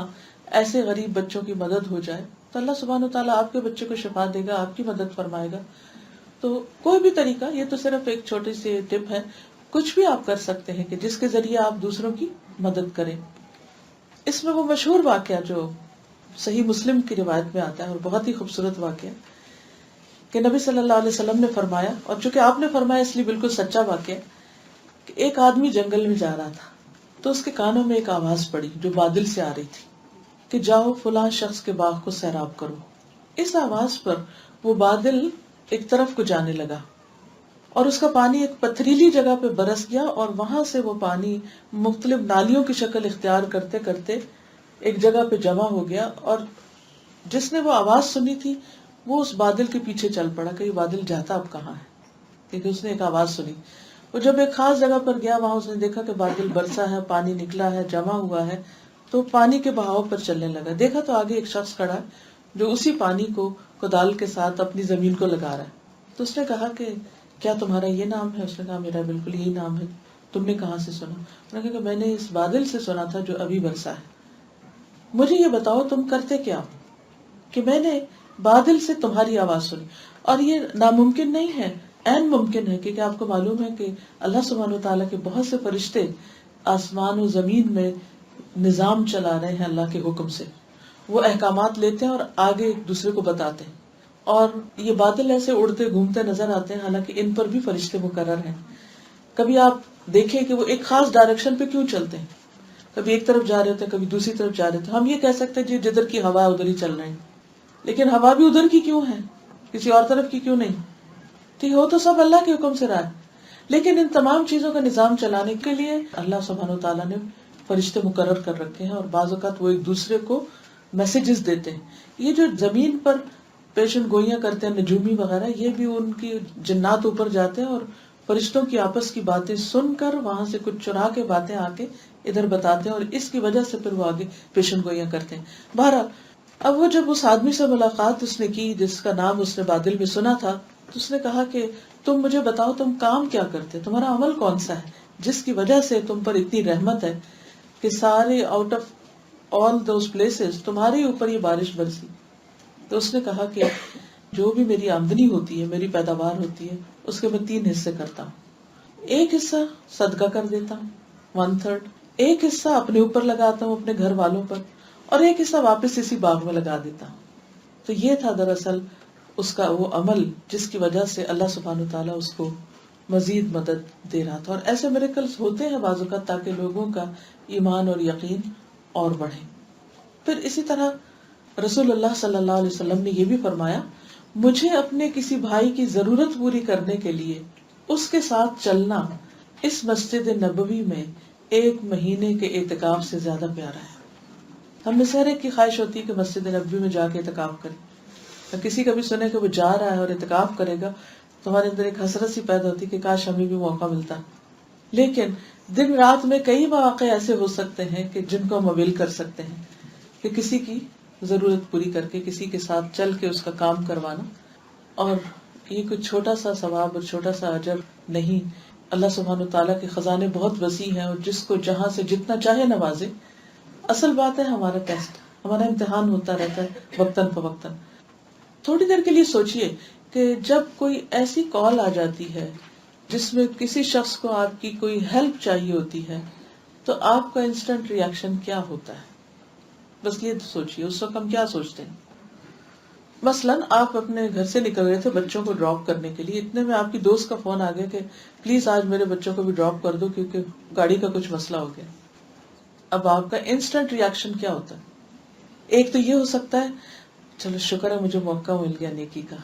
ایسے غریب بچوں کی مدد ہو جائے، تو اللہ سبحانہ وتعالیٰ آپ کے بچے کو شفا دے گا، آپ کی مدد فرمائے گا. تو کوئی بھی طریقہ، یہ تو صرف ایک چھوٹی سی ٹپ ہے، کچھ بھی آپ کر سکتے ہیں کہ جس کے ذریعے آپ دوسروں کی مدد کریں. اس میں وہ مشہور واقعہ جو صحیح مسلم کی روایت میں آتا ہے اور بہت ہی خوبصورت واقعہ کہ نبی صلی اللہ علیہ وسلم نے فرمایا، اور چونکہ آپ نے فرمایا اس لیے بالکل سچا واقعہ، کہ ایک آدمی جنگل میں جا رہا تھا تو اس کے کانوں میں ایک آواز پڑی جو بادل سے آ رہی تھی کہ جاؤ فلاں شخص کے باغ کو سیراب کرو. اس آواز پر وہ بادل ایک طرف کو جانے لگا اور اس کا پانی ایک پتھریلی جگہ پہ برس گیا، اور وہاں سے وہ پانی مختلف نالیوں کی شکل اختیار کرتے کرتے ایک جگہ پہ جمع ہو گیا. اور جس نے وہ آواز سنی تھی وہ اس بادل کے پیچھے چل پڑا کہ یہ بادل جاتا اب کہاں ہے، کیونکہ اس نے ایک آواز سنی. وہ جب ایک خاص جگہ پر گیا، وہاں اس نے دیکھا کہ بادل برسا ہے، پانی نکلا ہے، جمع ہوا ہے، تو پانی کے بہاؤ پر چلنے لگا. دیکھا تو آگے ایک شخص کھڑا ہے جو اسی پانی کو کدال کے ساتھ اپنی زمین کو لگا رہا ہے. تو اس نے کہا کہ کیا تمہارا یہ نام ہے؟ اس نے کہا میرا بالکل یہی نام ہے. تم نے کہاں سے سنا؟ انہوں نے کہا کہ میں نے اس بادل سے سنا تھا جو ابھی برسا ہے. مجھے یہ بتاؤ تم کرتے کیا ہو کہ میں نے بادل سے تمہاری آواز سنی. اور یہ ناممکن نہیں ہے، عین ممکن ہے، کیونکہ آپ کو معلوم ہے کہ اللہ سبحانہ وتعالیٰ کے بہت سے فرشتے آسمان و زمین میں نظام چلا رہے ہیں اللہ کے حکم سے. وہ احکامات لیتے ہیں اور آگے ایک دوسرے کو بتاتے ہیں، اور یہ بادل ایسے اڑتے گھومتے نظر آتے ہیں، حالانکہ ان پر بھی فرشتے مقرر ہیں. کبھی آپ دیکھیں کہ وہ ایک خاص ڈائریکشن پہ کیوں چلتے ہیں، کبھی ایک طرف جا رہے ہوتے ہیں، کبھی دوسری طرف جا رہے ہوتے ہیں. ہم یہ کہہ سکتے ہیں جی جدھر کی ہوا ادھر ہی چل رہے ہیں، لیکن ہوا بھی ادھر کی کیوں ہے، کسی اور طرف کی کیوں نہیں؟ ٹھیک ہو تو سب اللہ کے حکم سے رہا ہے، لیکن ان تمام چیزوں کا نظام چلانے کے لیے اللہ سبحانہ وتعالیٰ نے فرشتے مقرر کر رکھے ہیں، اور بعض اوقات وہ ایک دوسرے کو میسیجز دیتے ہیں. یہ جو زمین پر پیشن گوئیاں کرتے ہیں نجومی وغیرہ، یہ بھی ان کی جنات اوپر جاتے ہیں اور فرشتوں کی آپس کی باتیں سن کر وہاں سے کچھ چرا کے باتیں آ کے ادھر بتاتے ہیں، اور اس کی وجہ سے پھر وہ آگے پیشن گوئیاں کرتے ہیں. بہرحال اب وہ جب اس آدمی سے ملاقات اس نے کی جس کا نام اس نے بادل میں سنا تھا، تو اس نے کہا کہ تم مجھے بتاؤ تم کام کیا کرتے، تمہارا عمل کون سا ہے جس کی وجہ سے تم پر اتنی رحمت ہے کہ سارے out of all those places تمہارے اوپر یہ بارش برسی. تو اس نے کہا کہ جو بھی میری آمدنی ہوتی ہے، میری پیداوار ہوتی ہے، اس کے میں 3 حصے کرتا ہوں. ایک حصہ صدقہ کر دیتا ہوں، 1/3. ایک حصہ اپنے اوپر لگاتا ہوں اپنے گھر والوں پر اور ایک حصہ واپس اسی باغ میں لگا دیتا ہوں. تو یہ تھا دراصل اس کا وہ عمل جس کی وجہ سے اللہ سبحانہ تعالیٰ اس کو مزید مدد دے رہا تھا. اور ایسے میریکلز ہوتے ہیں بعض اوقات تاکہ لوگوں کا ایمان اور یقین اور بڑھے. پھر اسی طرح رسول اللہ صلی اللہ علیہ وسلم نے یہ بھی فرمایا مجھے اپنے کسی بھائی کی ضرورت پوری کرنے کے لیے اس کے ساتھ چلنا اس مسجد نبوی میں 1 مہینے کے اعتکاف سے زیادہ پیارا ہے. ہم میں سے ہر ایک کی خواہش ہوتی ہے کہ مسجد نبوی میں جا کے اعتکاف کرے. کسی کا بھی سنے کہ وہ جا رہا ہے اور اعتکاف کرے گا تو ہمارے اندر ایک حسرت سی پیدا ہوتی ہے کہ کاش ہمیں بھی موقع ملتا. لیکن دن رات میں کئی مواقع ایسے ہو سکتے ہیں کہ جن کو ہم اویل کر سکتے ہیں کہ کسی کی ضرورت پوری کر کے کسی کے ساتھ چل کے اس کا کام کروانا. اور یہ کوئی چھوٹا سا ثواب اور چھوٹا سا اجر نہیں. اللہ سبحانہ تعالیٰ کے خزانے بہت وسیع ہیں اور جس کو جہاں سے جتنا چاہے نوازے. اصل بات ہے ہمارا ٹیسٹ، ہمارا امتحان ہوتا رہتا ہے وقتاً فوقتاً. تھوڑی دیر کے لیے سوچئے کہ جب کوئی ایسی کال آ جاتی ہے جس میں کسی شخص کو آپ کی کوئی ہیلپ چاہیے ہوتی ہے تو آپ کا انسٹنٹ ری ایکشن کیا ہوتا ہے. بس یہ سوچئے اس وقت ہم کیا سوچتے ہیں. مثلاً آپ اپنے گھر سے نکل رہے تھے بچوں کو ڈراپ کرنے کے لیے، اتنے میں آپ کی دوست کا فون آ گیا کہ پلیز آج میرے بچوں کو بھی ڈراپ کر دو کیونکہ گاڑی کا کچھ مسئلہ ہو گیا. اب آپ کا انسٹنٹ ری ایکشن کیا ہوتا ہے؟ ایک تو یہ ہو سکتا ہے چلو شکر ہے مجھے موقع مل گیا نیکی کا،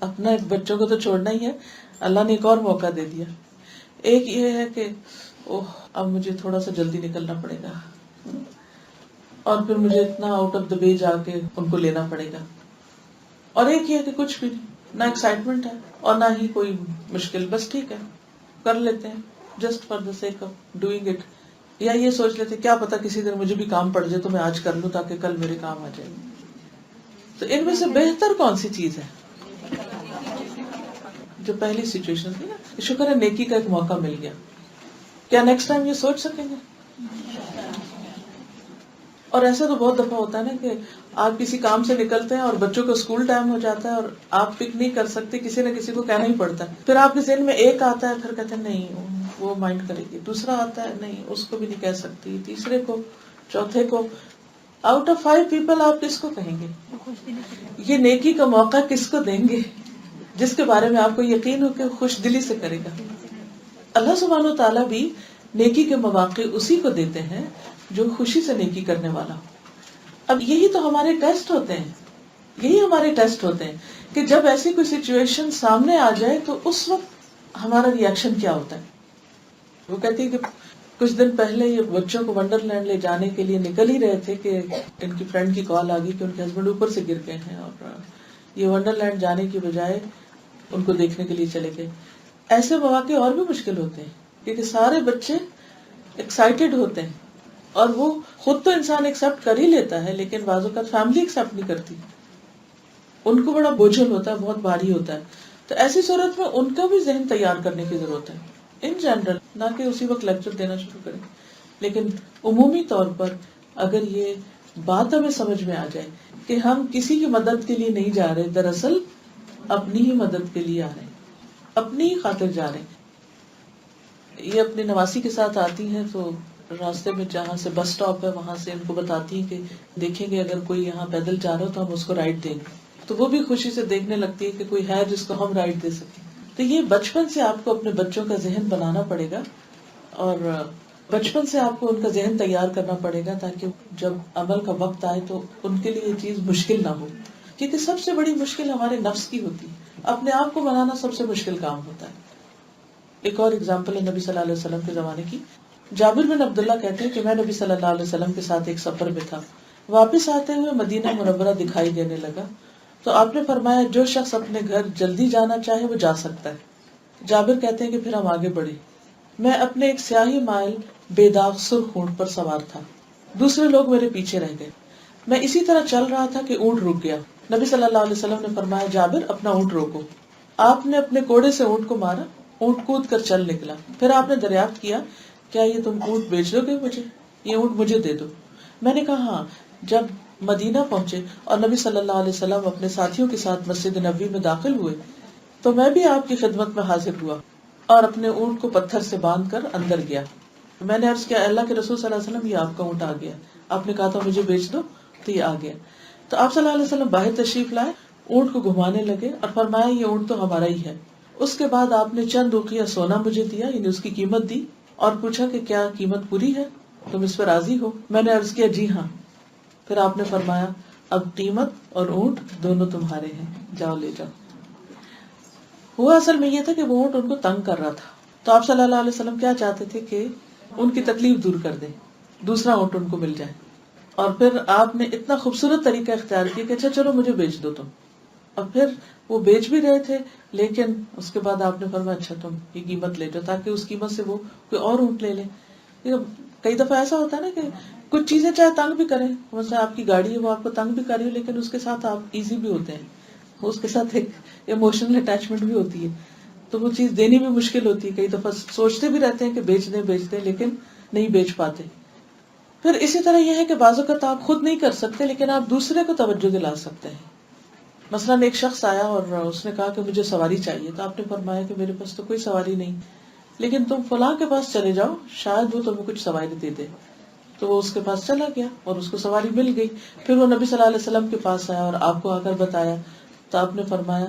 اپنا بچوں کو تو چھوڑنا ہی ہے، اللہ نے ایک اور موقع دے دیا. ایک یہ ہے کہ اوہ اب مجھے تھوڑا سا جلدی نکلنا پڑے گا اور پھر مجھے اتنا آؤٹ آف دا وے جا کے ان کو لینا پڑے گا. اور ایک یہ ہے کہ کچھ بھی نہ ایکسائٹمنٹ ہے اور نہ ہی کوئی مشکل، بس ٹھیک ہے کر لیتے ہیں just for the sake of doing it. یا یہ سوچ لیتے کیا پتا کسی دن مجھے بھی کام پڑ جائے تو میں آج کر لوں تاکہ کل میرے کام آ جائے. تو ان میں سے بہتر کون سی چیز ہے؟ جو پہلی سچویشن تھی نا، شکر ہے نیکی کا ایک موقع مل گیا. کیا نیکسٹ ٹائم یہ سوچ سکیں گے؟ اور ایسا تو بہت دفعہ ہوتا ہے نا کہ آپ کسی کام سے نکلتے ہیں اور بچوں کا اسکول ٹائم ہو جاتا ہے اور آپ پک نہیں کر سکتے، کسی نہ کسی کو کہنا ہی پڑتا ہے. پھر آپ کے ذہن میں ایک آتا ہے، پھر کہتے ہیں نہیں وہ مائنڈ کرے گی، دوسرا آتا ہے نہیں اس کو بھی نہیں کہہ سکتی، تیسرے کو، چوتھے کو. آؤٹ آف 5 پیپل آپ کس کو کہیں گے؟ یہ نیکی کا موقع کس کو دیں گے جس کے بارے میں آپ کو یقین ہو کہ خوش دلی سے کرے گا. اللہ سبحانہ و تعالیٰ بھی نیکی کے مواقع اسی کو دیتے ہیں جو خوشی سے نیکی کرنے والا ہو. اب یہی تو ہمارے ٹیسٹ ہوتے ہیں، یہی ہمارے ٹیسٹ ہوتے ہیں کہ جب ایسی کوئی سچویشن سامنے آ جائے تو اس وقت ہمارا ری ایکشن کیا ہوتا ہے. وہ کہتی ہے کہ کچھ دن پہلے یہ بچوں کو ونڈر لینڈ لے جانے کے لیے نکل ہی رہے تھے کہ ان کی فرینڈ کی کال آ گئی کہ ان کے ہسبینڈ اوپر سے گر گئے ہیں اور یہ ونڈر لینڈ جانے کی بجائے ان کو دیکھنے کے لیے چلے گئے. ایسے مواقع اور بھی مشکل ہوتے ہیں کیونکہ سارے بچے ایکسائٹیڈ ہوتے ہیں اور وہ خود تو انسان ایکسپٹ کر ہی لیتا ہے لیکن بعض اوقات فیملی ایکسپٹ نہیں کرتی، ان کو بڑا بوجھل ہوتا ہے، بہت بھاری ہوتا ہے. تو ایسی صورت میں ان کا بھی ذہن تیار کرنے کی ضرورت ہے ان جنرل، نہ کہ اسی وقت لیکچر دینا شروع کریں. لیکن عمومی طور پر اگر یہ بات ہمیں سمجھ میں آ جائے کہ ہم کسی کی مدد کے لیے نہیں جا رہے، دراصل اپنی ہی مدد کے لیے آ رہے ہیں، اپنی ہی خاطر جا رہے ہیں. یہ اپنی نواسی کے ساتھ آتی ہیں تو راستے میں جہاں سے بس سٹاپ ہے وہاں سے ان کو بتاتی ہیں کہ دیکھیں گے اگر کوئی یہاں پیدل جا رہا ہو تو ہم اس کو رائڈ دیں گے. تو وہ بھی خوشی سے دیکھنے لگتی ہے کہ کوئی ہے جس کو ہم رائڈ دے سکیں. تو یہ بچپن سے آپ کو اپنے بچوں کا ذہن بنانا پڑے گا اور بچپن سے آپ کو ان کا ذہن تیار کرنا پڑے گا تاکہ جب عمل کا وقت آئے تو ان کے لیے یہ چیز مشکل نہ ہو. کیونکہ سب سے بڑی مشکل ہمارے نفس کی ہوتی ہے، اپنے آپ کو بنانا سب سے مشکل کام ہوتا ہے. ایک اور اگزامپل ہے نبی صلی اللہ علیہ وسلم کے زمانے کی. جابر بن عبداللہ کہتے ہیں کہ میں نبی صلی اللہ علیہ وسلم کے ساتھ ایک سفر میں تھا، واپس آتے ہوئے مدینہ منورہ دکھائی دینے لگا تو آپ نے فرمایا جو شخص اپنے گھر جلدی جانا چاہے وہ جا سکتا ہے. جابر کہتے ہیں کہ پھر ہم آگے بڑھے. میں اپنے ایک سیاہی مائل بے داغ سرخ اونٹ پر سوار تھا، دوسرے لوگ میرے پیچھے رہ گئے. میں اسی طرح چل رہا تھا کہ اونٹ رک گیا. نبی صلی اللہ علیہ وسلم نے فرمایا جابر اپنا اونٹ روکو. آپ نے اپنے کوڑے سے اونٹ کو مارا، اونٹ کود کر چل نکلا. پھر آپ نے دریافت کیا کیا یہ تم اونٹ بیچ دو گے مجھے، یہ اونٹ مجھے دے دو. میں نے کہا ہاں. جب مدینہ پہنچے اور نبی صلی اللہ علیہ وسلم اپنے ساتھیوں کے ساتھ مسجد نبوی میں داخل ہوئے تو میں بھی آپ کی خدمت میں حاضر ہوا اور اپنے اونٹ کو پتھر سے باندھ کر اندر گیا. میں نے عرض کیا اللہ کے رسول صلی اللہ علیہ وسلم یہ آپ کا اونٹ آ گیا. آپ نے کہا تھا مجھے بیچ دو تو یہ آ گیا. تو آپ صلی اللہ علیہ وسلم باہر تشریف لائے, اونٹ کو گھمانے لگے اور فرمایا یہ اونٹ تو ہمارا ہی ہے. اس کے بعد آپ نے چند اوقیہ سونا مجھے دیا, یعنی اس کی قیمت دی, اور پوچھا کہ کیا قیمت پوری ہے, تم اس پر راضی ہو؟ میں نے عرض کیا جی ہاں. پھر آپ نے فرمایا اب قیمت اور اونٹ دونوں تمہارے ہیں, جاؤ لے جاؤ. ہوا اصل میں یہ تھا کہ وہ اونٹ ان کو تنگ کر رہا تھا, تو آپ صلی اللہ علیہ وسلم کیا چاہتے تھے کہ ان کی تکلیف دور کر دیں, دوسرا اونٹ ان کو مل جائے. اور پھر آپ نے اتنا خوبصورت طریقہ اختیار کیا کہ اچھا چلو مجھے بیچ دو تم. اور پھر وہ بیچ بھی رہے تھے, لیکن اس کے بعد آپ نے فرمایا اچھا تم یہ قیمت لے جاؤ, تاکہ اس قیمت سے وہ کوئی اور اونٹ لے لے. کئی دفعہ ایسا ہوتا ہے نا کہ کچھ چیزیں چاہے تنگ بھی کریں, مثلا آپ کی گاڑی ہے وہ آپ کو تنگ بھی کر رہی ہو, لیکن اس کے ساتھ آپ ایزی بھی ہوتے ہیں, اس کے ساتھ ایک ایموشنل اٹیچمنٹ بھی ہوتی ہے, تو وہ چیز دینی بھی مشکل ہوتی ہے. کئی دفعہ سوچتے بھی رہتے ہیں کہ بیچ دیں لیکن نہیں بیچ پاتے. پھر اسی طرح یہ ہے کہ بعض اوقات آپ خود نہیں کر سکتے لیکن آپ دوسرے کو توجہ دلا سکتے ہیں. مثلا ایک شخص آیا اور اس نے کہا کہ مجھے سواری چاہیے, تو آپ نے فرمایا کہ میرے پاس تو کوئی سواری نہیں, لیکن تم فلاں کے پاس چلے جاؤ, شاید وہ تمہیں کچھ سواری دے دے. تو وہ اس کے پاس چلا گیا اور اس کو سواری مل گئی. پھر وہ نبی صلی اللہ علیہ وسلم کے پاس آیا اور آپ کو آ کر بتایا, تو آپ نے فرمایا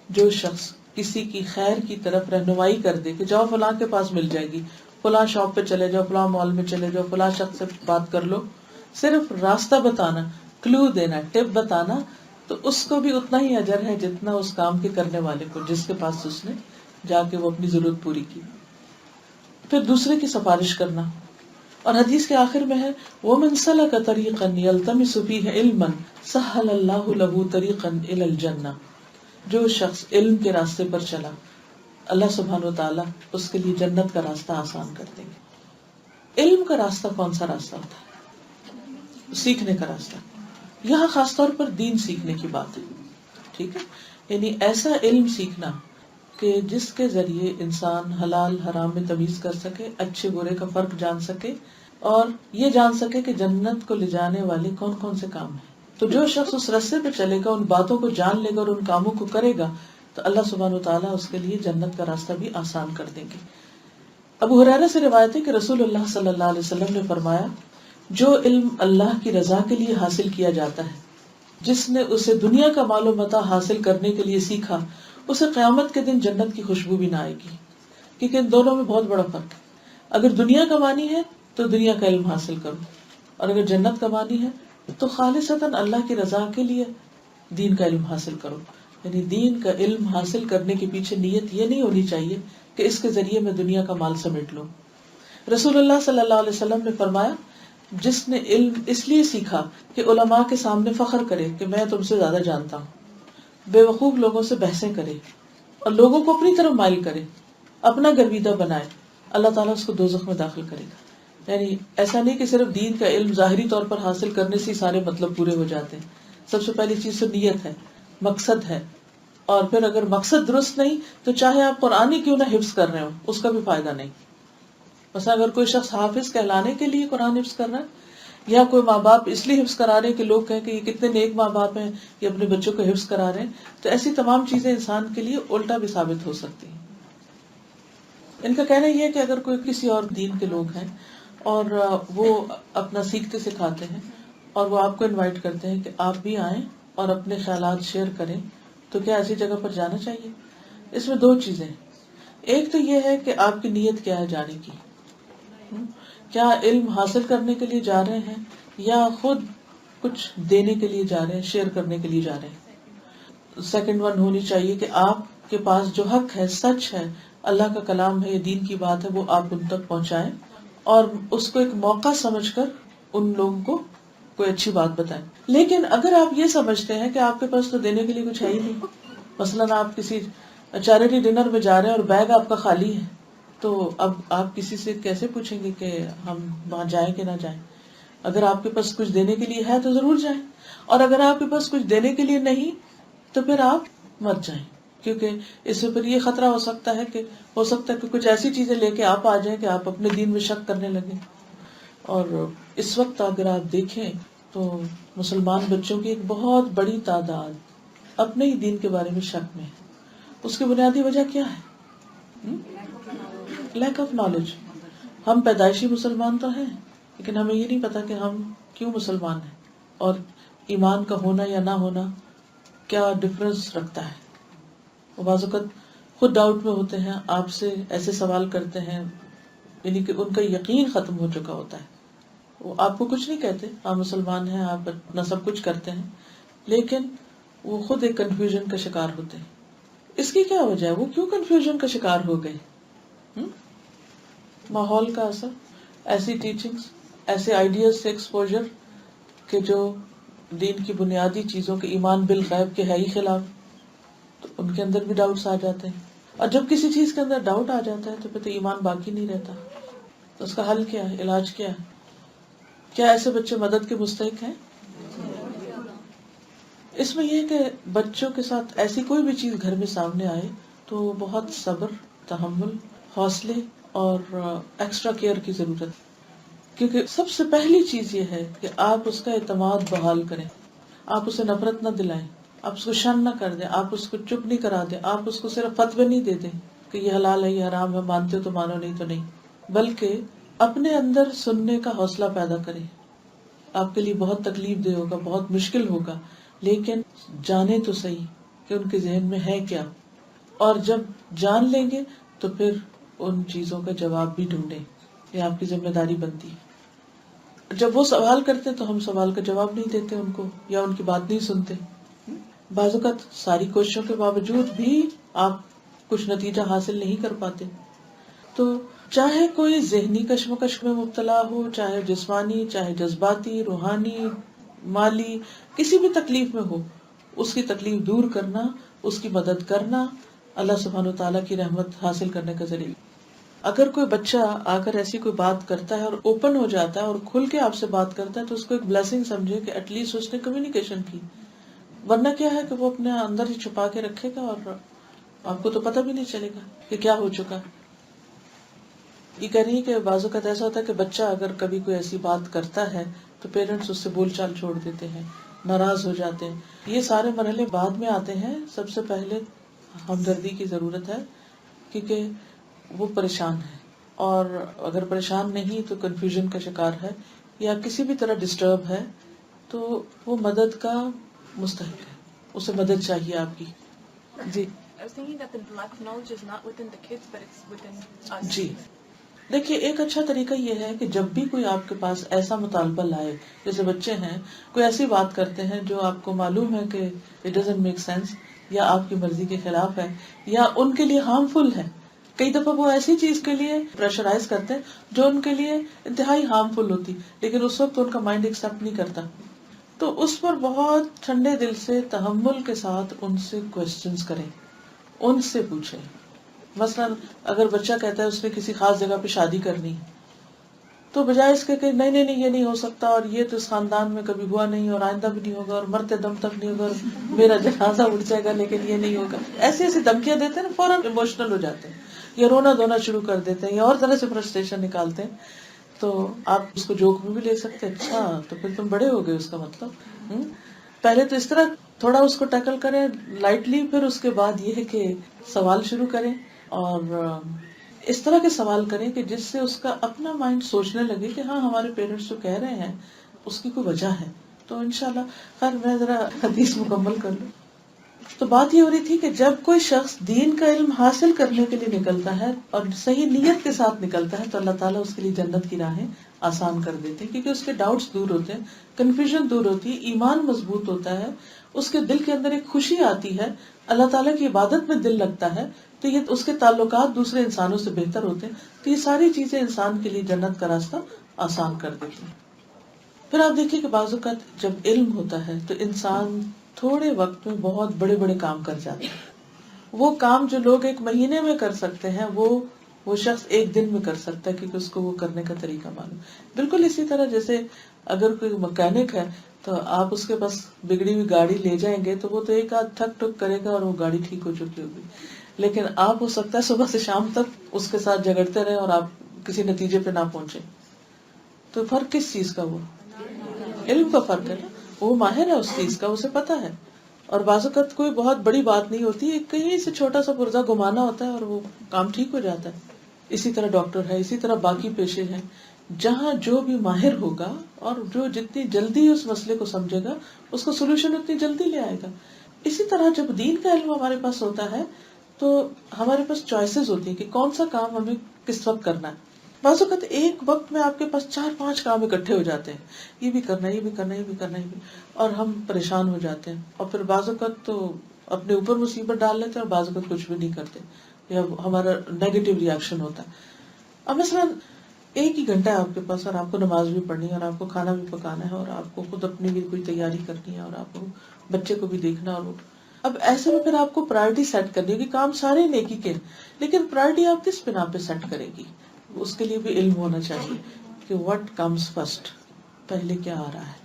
جو شخص کسی کی خیر کی طرف رہنمائی کر دے کہ جاؤ فلاں کے پاس مل جائے گی, فلاں شاپ پہ چلے جاؤ, فلاں مال میں چلے جاؤ, فلاں شخص سے بات کر لو, صرف راستہ بتانا, کلو دینا, ٹپ بتانا, تو اس کو بھی اتنا ہی اجر ہے جتنا اس کام کے کرنے والے کو جس کے پاس اس نے جا کے وہ اپنی ضرورت پوری کی. پھر دوسرے کی سفارش کرنا, اور حدیث کے آخر میں ہے وَمَنْ سَلَكَ طَرِيقًا يَلْتَمِسُ فِيهِ عِلْمًا سَهَّلَ اللَّهُ لَهُ طَرِيقًا إِلَى الْجَنَّةِ. جو شخص علم کے راستے پر چلا, اللہ سبحانہ وتعالی اس کے لیے جنت کا راستہ آسان کر دیں گے. علم کا راستہ کون سا راستہ ہوتا ہے؟ سیکھنے کا راستہ. یہاں خاص طور پر دین سیکھنے کی بات ہے, ٹھیک ہے, یعنی ایسا علم سیکھنا کہ جس کے ذریعے انسان حلال حرام میں تمیز کر سکے, اچھے برے کا فرق جان سکے, اور یہ جان سکے کہ جنت کو لے جانے والے کون کون سے کام ہیں. تو جو شخص اس راستے پہ چلے گا, ان باتوں کو جان لے گا اور ان کاموں کو کرے گا, تو اللہ سبحانہ وتعالیٰ اس کے لیے جنت کا راستہ بھی آسان کر دیں گے. ابو ہریرہ سے روایت ہے کہ رسول اللہ صلی اللہ علیہ وسلم نے فرمایا جو علم اللہ کی رضا کے لیے حاصل کیا جاتا ہے, جس نے اسے دنیا کا مال و متاع حاصل کرنے کے لیے سیکھا, اسے قیامت کے دن جنت کی خوشبو بھی نہ آئے گی. کیونکہ ان دونوں میں بہت بڑا فرق ہے. اگر دنیا کمانی ہے تو دنیا کا علم حاصل کرو, اور اگر جنت کمانی ہے تو خالصتاً اللہ کی رضا کے لیے دین کا علم حاصل کرو. یعنی دین کا علم حاصل کرنے کے پیچھے نیت یہ نہیں ہونی چاہیے کہ اس کے ذریعے میں دنیا کا مال سمیٹ لوں. رسول اللہ صلی اللہ علیہ وسلم نے فرمایا جس نے علم اس لیے سیکھا کہ علماء کے سامنے فخر کرے کہ میں تم سے زیادہ جانتا ہوں, بے وقوف لوگوں سے بحثیں کرے اور لوگوں کو اپنی طرف مائل کرے, اپنا گرویدہ بنائے, اللہ تعالیٰ اس کو دوزخ میں داخل کرے گا. یعنی ایسا نہیں کہ صرف دین کا علم ظاہری طور پر حاصل کرنے سے سارے مطلب پورے ہو جاتے ہیں. سب سے پہلی چیز تو نیت ہے, مقصد ہے, اور پھر اگر مقصد درست نہیں تو چاہے آپ قرآن ہی کیوں نہ حفظ کر رہے ہو اس کا بھی فائدہ نہیں. مثلا اگر کوئی شخص حافظ کہلانے کے لیے قرآن حفظ کر رہا ہے, یا کوئی ماں باپ اس لیے حفظ کرا رہے ہیں کہ لوگ کہیں کہ یہ کتنے نیک ماں باپ ہیں, یہ اپنے بچوں کو حفظ کرا رہے ہیں, تو ایسی تمام چیزیں انسان کے لیے الٹا بھی ثابت ہو سکتی ہیں. ان کا کہنا یہ ہے کہ اگر کوئی کسی اور دین کے لوگ ہیں اور وہ اپنا سیکھتے سکھاتے ہیں اور وہ آپ کو انوائٹ کرتے ہیں کہ آپ بھی آئیں اور اپنے خیالات شیئر کریں, تو کیا ایسی جگہ پر جانا چاہیے؟ اس میں دو چیزیں. ایک تو یہ ہے کہ آپ کی نیت کیا ہے جانے کی, کیا علم حاصل کرنے کے لیے جا رہے ہیں یا خود کچھ دینے کے لیے جا رہے ہیں, شیئر کرنے کے لیے جا رہے ہیں. سیکنڈ ون ہونی چاہیے کہ آپ کے پاس جو حق ہے, سچ ہے, اللہ کا کلام ہے, یہ دین کی بات ہے, وہ آپ ان تک پہنچائیں اور اس کو ایک موقع سمجھ کر ان لوگوں کو کوئی اچھی بات بتائیں. لیکن اگر آپ یہ سمجھتے ہیں کہ آپ کے پاس تو دینے کے لیے کچھ ہے ہی نہیں, مثلاً آپ کسی چیریٹی ڈنر میں جا رہے ہیں اور بیگ آپ کا خالی ہے, تو اب آپ کسی سے کیسے پوچھیں گے کہ ہم وہاں جائیں کہ نہ جائیں؟ اگر آپ کے پاس کچھ دینے کے لیے ہے تو ضرور جائیں, اور اگر آپ کے پاس کچھ دینے کے لیے نہیں تو پھر آپ مت جائیں, کیونکہ اس سے پھر یہ خطرہ ہو سکتا ہے کہ کچھ ایسی چیزیں لے کے آپ آ جائیں کہ آپ اپنے دین میں شک کرنے لگیں. اور اس وقت اگر آپ دیکھیں تو مسلمان بچوں کی ایک بہت بڑی تعداد اپنے ہی دین کے بارے میں شک میں ہے. اس کی بنیادی وجہ کیا ہے؟ Lack of knowledge. ہم پیدائشی مسلمان تو ہیں، لیکن ہمیں یہ نہیں پتا کہ ہم کیوں مسلمان ہیں، اور ایمان کا ہونا یا نہ ہونا کیا ڈفرنس رکھتا ہے. وہ بعض اوقات خود ڈاؤٹ میں ہوتے ہیں، آپ سے ایسے سوال کرتے ہیں، یعنی کہ ان کا یقین ختم ہو چکا ہوتا ہے. وہ آپ کو کچھ نہیں کہتے، آپ مسلمان ہیں، آپ اپنا سب کچھ کرتے ہیں، لیکن وہ خود ایک کنفیوژن کا شکار ہوتے ہیں. اس کی کیا وجہ ہے؟ وہ کیوں کنفیوژن کا شکار ہو گئے؟ ماحول کا اثر، ایسی ٹیچنگز، ایسے آئیڈیاز سے ایکسپوجر کہ جو دین کی بنیادی چیزوں کے ایمان بالغیب کے ہے ہی خلاف، تو ان کے اندر بھی ڈاؤٹس آ جاتے ہیں. اور جب کسی چیز کے اندر ڈاؤٹ آ جاتا ہے تو پھر تو ایمان باقی نہیں رہتا. تو اس کا حل کیا ہے؟ علاج کیا ہے؟ کیا ایسے بچے مدد کے مستحق ہیں؟ اس میں یہ کہ بچوں کے ساتھ ایسی کوئی بھی چیز گھر میں سامنے آئے تو بہت صبر، تحمل، حوصلے اور ایکسٹرا کیئر کی ضرورت ہے. کیونکہ سب سے پہلی چیز یہ ہے کہ آپ اس کا اعتماد بحال کریں. آپ اسے نفرت نہ دلائیں، آپ اس کو شرم نہ کر دیں، آپ اس کو چپ نہیں کرا دیں، آپ اس کو صرف فتوے نہیں دے دیں کہ یہ حلال ہے، یہ حرام ہے، مانتے ہو تو مانو، نہیں تو نہیں، بلکہ اپنے اندر سننے کا حوصلہ پیدا کریں. آپ کے لیے بہت تکلیف دہ ہوگا، بہت مشکل ہوگا، لیکن جانے تو صحیح کہ ان کے ذہن میں ہے کیا، اور جب جان لیں گے تو پھر ان چیزوں کا جواب بھی ڈھونڈیں. یہ آپ کی ذمہ داری بنتی ہے. جب وہ سوال کرتے ہیں تو ہم سوال کا جواب نہیں دیتے ان کو، یا ان کی بات نہیں سنتے. بعض اوقات ساری کوششوں کے باوجود بھی آپ کچھ نتیجہ حاصل نہیں کر پاتے. تو چاہے کوئی ذہنی کشمکش میں مبتلا ہو، چاہے جسمانی، چاہے جذباتی، روحانی، مالی، کسی بھی تکلیف میں ہو، اس کی تکلیف دور کرنا، اس کی مدد کرنا اللہ سبحانہ و تعالیٰ کی رحمت حاصل کرنے کا ذریعہ. اگر کوئی بچہ آ کر ایسی کوئی بات کرتا ہے اور اوپن ہو جاتا ہے اور کھل کے آپ سے بات کرتا ہے تو اس کو ایک بلیسنگ سمجھے کہ ایٹ لیسٹ اس نے کمیونیکیشن کی. ورنہ کیا ہے کہ وہ اپنے اندر ہی چھپا کے رکھے گا اور آپ کو تو پتہ بھی نہیں چلے گا کہ کیا ہو چکا. یہ کہہ رہی ہے کہ بعض اوقات ایسا ہوتا ہے کہ بچہ اگر کبھی کوئی ایسی بات کرتا ہے تو پیرنٹس اس سے بول چال چھوڑ دیتے ہیں، ناراض ہو جاتے ہیں. یہ سارے مرحلے بعد میں آتے ہیں. سب سے پہلے ہمدردی کی ضرورت ہے، کیونکہ وہ پریشان ہے، اور اگر پریشان نہیں تو کنفیوژن کا شکار ہے یا کسی بھی طرح ڈسٹرب ہے تو وہ مدد کا مستحق ہے، اسے مدد چاہیے آپ کی. جی I was thinking that the lack of knowledge is not within the kids, but it's within us. جی دیکھیے، ایک اچھا طریقہ یہ ہے کہ جب بھی کوئی آپ کے پاس ایسا مطالبہ لائے، جیسے بچے ہیں کوئی ایسی بات کرتے ہیں جو آپ کو معلوم ہے کہ it doesn't make sense، یا آپ کی مرضی کے خلاف ہے، یا ان کے لیے ہارمفل ہے. کئی دفعہ وہ ایسی چیز کے لیے پریشرائز کرتے ہیں جو ان کے لیے انتہائی ہارمفل ہوتی، لیکن اس وقت ان کا مائنڈ ایکسپٹ نہیں کرتا. تو اس پر بہت ٹھنڈے دل سے، تحمل کے ساتھ ان سے کوسچنز کریں، ان سے پوچھیں. مثلا اگر بچہ کہتا ہے اس نے کسی خاص جگہ پہ شادی کرنی، تو بجائے اس کے کہ نہیں نہیں نہیں یہ نہیں ہو سکتا، اور یہ تو اس خاندان میں کبھی ہوا نہیں اور آئندہ بھی نہیں ہوگا اور مرتے دم تک نہیں ہوگا، اور میرا جنازہ اٹھ جائے گا لیکن یہ نہیں ہوگا، ایسی ایسی دھمکیاں دیتے ہیں نا، فوراً ایموشنل ہو جاتے ہیں یا رونا دھونا شروع کر دیتے ہیں یا اور طرح سے فرسٹریشن نکالتے ہیں. تو آپ اس کو جوک میں بھی لے سکتے ہیں، اچھا تو پھر تم بڑے ہو گئے، اس کا مطلب پہلے تو اس طرح تھوڑا اس کو ٹیکل کریں لائٹلی، پھر اس کے بعد یہ ہے کہ سوال شروع کریں، اور اس طرح کے سوال کریں کہ جس سے اس کا اپنا مائنڈ سوچنے لگے کہ ہاں ہمارے پیرنٹس جو کہہ رہے ہیں اس کی کوئی وجہ ہے. تو انشاءاللہ خیر میں ذرا حدیث مکمل کر لوں. تو بات یہ ہو رہی تھی کہ جب کوئی شخص دین کا علم حاصل کرنے کے لیے نکلتا ہے اور صحیح نیت کے ساتھ نکلتا ہے تو اللہ تعالیٰ اس کے لیے جنت کی راہیں آسان کر دیتے ہیں، کیونکہ اس کے ڈاؤٹس دور ہوتے ہیں، کنفیوژن دور ہوتی ہے، ایمان مضبوط ہوتا ہے، اس کے دل کے اندر ایک خوشی آتی ہے، اللہ تعالیٰ کی عبادت میں دل لگتا ہے، تو یہ اس کے تعلقات دوسرے انسانوں سے بہتر ہوتے ہیں. تو یہ ساری چیزیں انسان کے لیے جنت کا راستہ آسان کر دیتی ہیں. پھر آپ دیکھیے کہ بعض اوقات جب علم ہوتا ہے تو انسان تھوڑے وقت میں بہت بڑے بڑے کام کر جاتے ہیں. وہ کام جو لوگ ایک مہینے میں کر سکتے ہیں وہ شخص ایک دن میں کر سکتا ہے، کیونکہ اس کو وہ کرنے کا طریقہ معلوم. بالکل اسی طرح جیسے اگر کوئی مکینک ہے تو آپ اس کے پاس بگڑی ہوئی گاڑی لے جائیں گے تو وہ تو ایک آدھ ٹھک ٹھک کرے گا اور وہ گاڑی ٹھیک ہو چکی ہوگی، لیکن آپ ہو سکتا ہے صبح سے شام تک اس کے ساتھ جھگڑتے رہے اور آپ کسی نتیجے پہ نہ پہنچے. تو فرق کس چیز کا؟ وہ علم کا فرق ہے نا، وہ ماہر ہے اس چیز کا، اسے پتا ہے. اور بعض اوقات کوئی بہت بڑی بات نہیں ہوتی، کہیں سے چھوٹا سا پرزہ گھمانا ہوتا ہے اور وہ کام ٹھیک ہو جاتا ہے. اسی طرح ڈاکٹر ہے، اسی طرح باقی پیشے ہیں. جہاں جو بھی ماہر ہوگا اور جو جتنی جلدی اس مسئلے کو سمجھے گا اس کو سولوشن اتنی جلدی لے آئے گا. اسی طرح جب دین کا علم ہمارے پاس ہوتا ہے تو ہمارے پاس چوائسیز ہوتی ہیں کہ کون سا کام ہمیں کس وقت کرنا ہے. بعض اوقات ایک وقت میں آپ کے پاس 4-5 کام اکٹھے ہو جاتے ہیں، یہ بھی کرنا ہے، یہ بھی کرنا ہے، یہ بھی کرنا ہے، اور ہم پریشان ہو جاتے ہیں. اور پھر بعض اوقات تو اپنے اوپر مصیبت ڈال لیتے ہیں اور بعض اوقات کچھ بھی نہیں کرتے یا ہمارا نیگیٹو ریئیکشن ہوتا ہے. اب مثلاً ایک ہی گھنٹہ ہے آپ کے پاس اور آپ کو نماز بھی پڑھنی ہے اور آپ کو کھانا بھی پکانا ہے اور آپ کو خود اپنی بھی کوئی تیاری کرنی ہے اور آپ کو بچے کو بھی دیکھنا. اور اب ایسے میں پھر آپ کو پرائرٹی سیٹ کرنی ہوگی. کام سارے نیکی کے، لیکن پرائرٹی آپ کس بنا پہ سیٹ کرے گی؟ اس کے لیے بھی علم ہونا چاہیے کہ what comes first، پہلے کیا آ رہا ہے.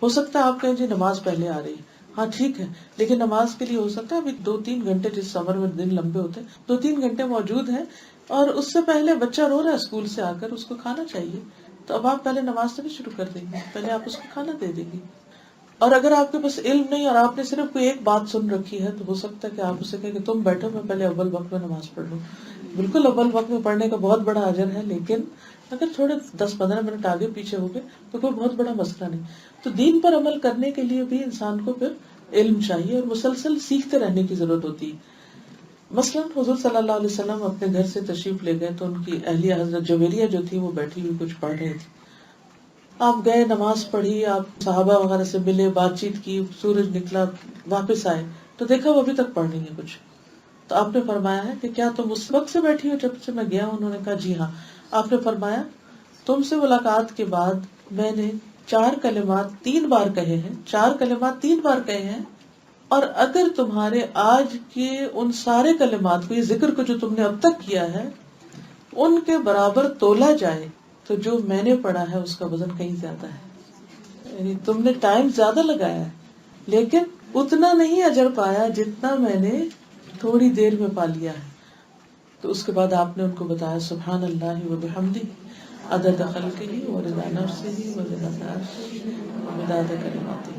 ہو سکتا ہے آپ کہیں جی نماز پہلے آ رہی ہے، ہاں ٹھیک ہے، لیکن نماز کے لیے ہو سکتا ہے ابھی 2-3 گھنٹے، جس سمر میں دن لمبے ہوتے ہیں 2-3 گھنٹے موجود ہیں اور اس سے پہلے بچہ رو رہا ہے اسکول سے آ کر، اس کو کھانا چاہیے. تو اب آپ پہلے نماز سے بھی شروع کر دیں گے، پہلے آپ اس کو کھانا دے دیں گے. اور اگر آپ کے پاس علم نہیں اور آپ نے صرف کوئی ایک بات سن رکھی ہے تو ہو سکتا ہے کہ آپ اسے کہیں کہ تم بیٹھو میں پہلے اول وقت میں نماز پڑھ لوں. بالکل اول وقت میں پڑھنے کا بہت بڑا اجر ہے، لیکن اگر تھوڑے 10-15 منٹ آگے پیچھے ہو گئے تو کوئی بہت بڑا مسئلہ نہیں. تو دین پر عمل کرنے کے لیے بھی انسان کو پھر علم چاہیے اور مسلسل سیکھتے رہنے کی ضرورت ہوتی ہے. مثلاً حضور صلی اللہ علیہ وسلم اپنے گھر سے تشریف لے گئے تو ان کی اہلیہ حضرت جویریہ جو تھی وہ بیٹھی ہوئی کچھ پڑھ رہی تھی. آپ گئے، نماز پڑھی، آپ صحابہ وغیرہ سے ملے، بات چیت کی، سورج نکلا، واپس آئے تو دیکھا وہ ابھی تک پڑھ رہی ہیں کچھ. تو آپ نے فرمایا ہے کہ کیا تم اس وقت سے بیٹھی ہو جب سے میں گیا ہوں؟ انہوں نے کہا جی ہاں. آپ نے فرمایا تم سے ملاقات کے بعد میں نے 4 کلمات 3 بار کہے ہیں، 4 کلمات 3 بار کہے ہیں، اور اگر تمہارے آج کے ان سارے کلمات کو، یہ ذکر کو جو تم نے اب تک کیا ہے، ان کے برابر تولا جائے تو جو میں نے پڑھا ہے اس کا وزن کہیں زیادہ ہے. یعنی تم نے ٹائم زیادہ لگایا ہے لیکن اتنا نہیں اجر پایا جتنا میں نے تھوڑی دیر میں پا لیا ہے. تو اس کے بعد آپ نے ان کو بتایا سبحان اللہ و بحمدہ عدد خلقہ ورضا نفسہ وزنۃ عرشہ ومداد کلماتہ.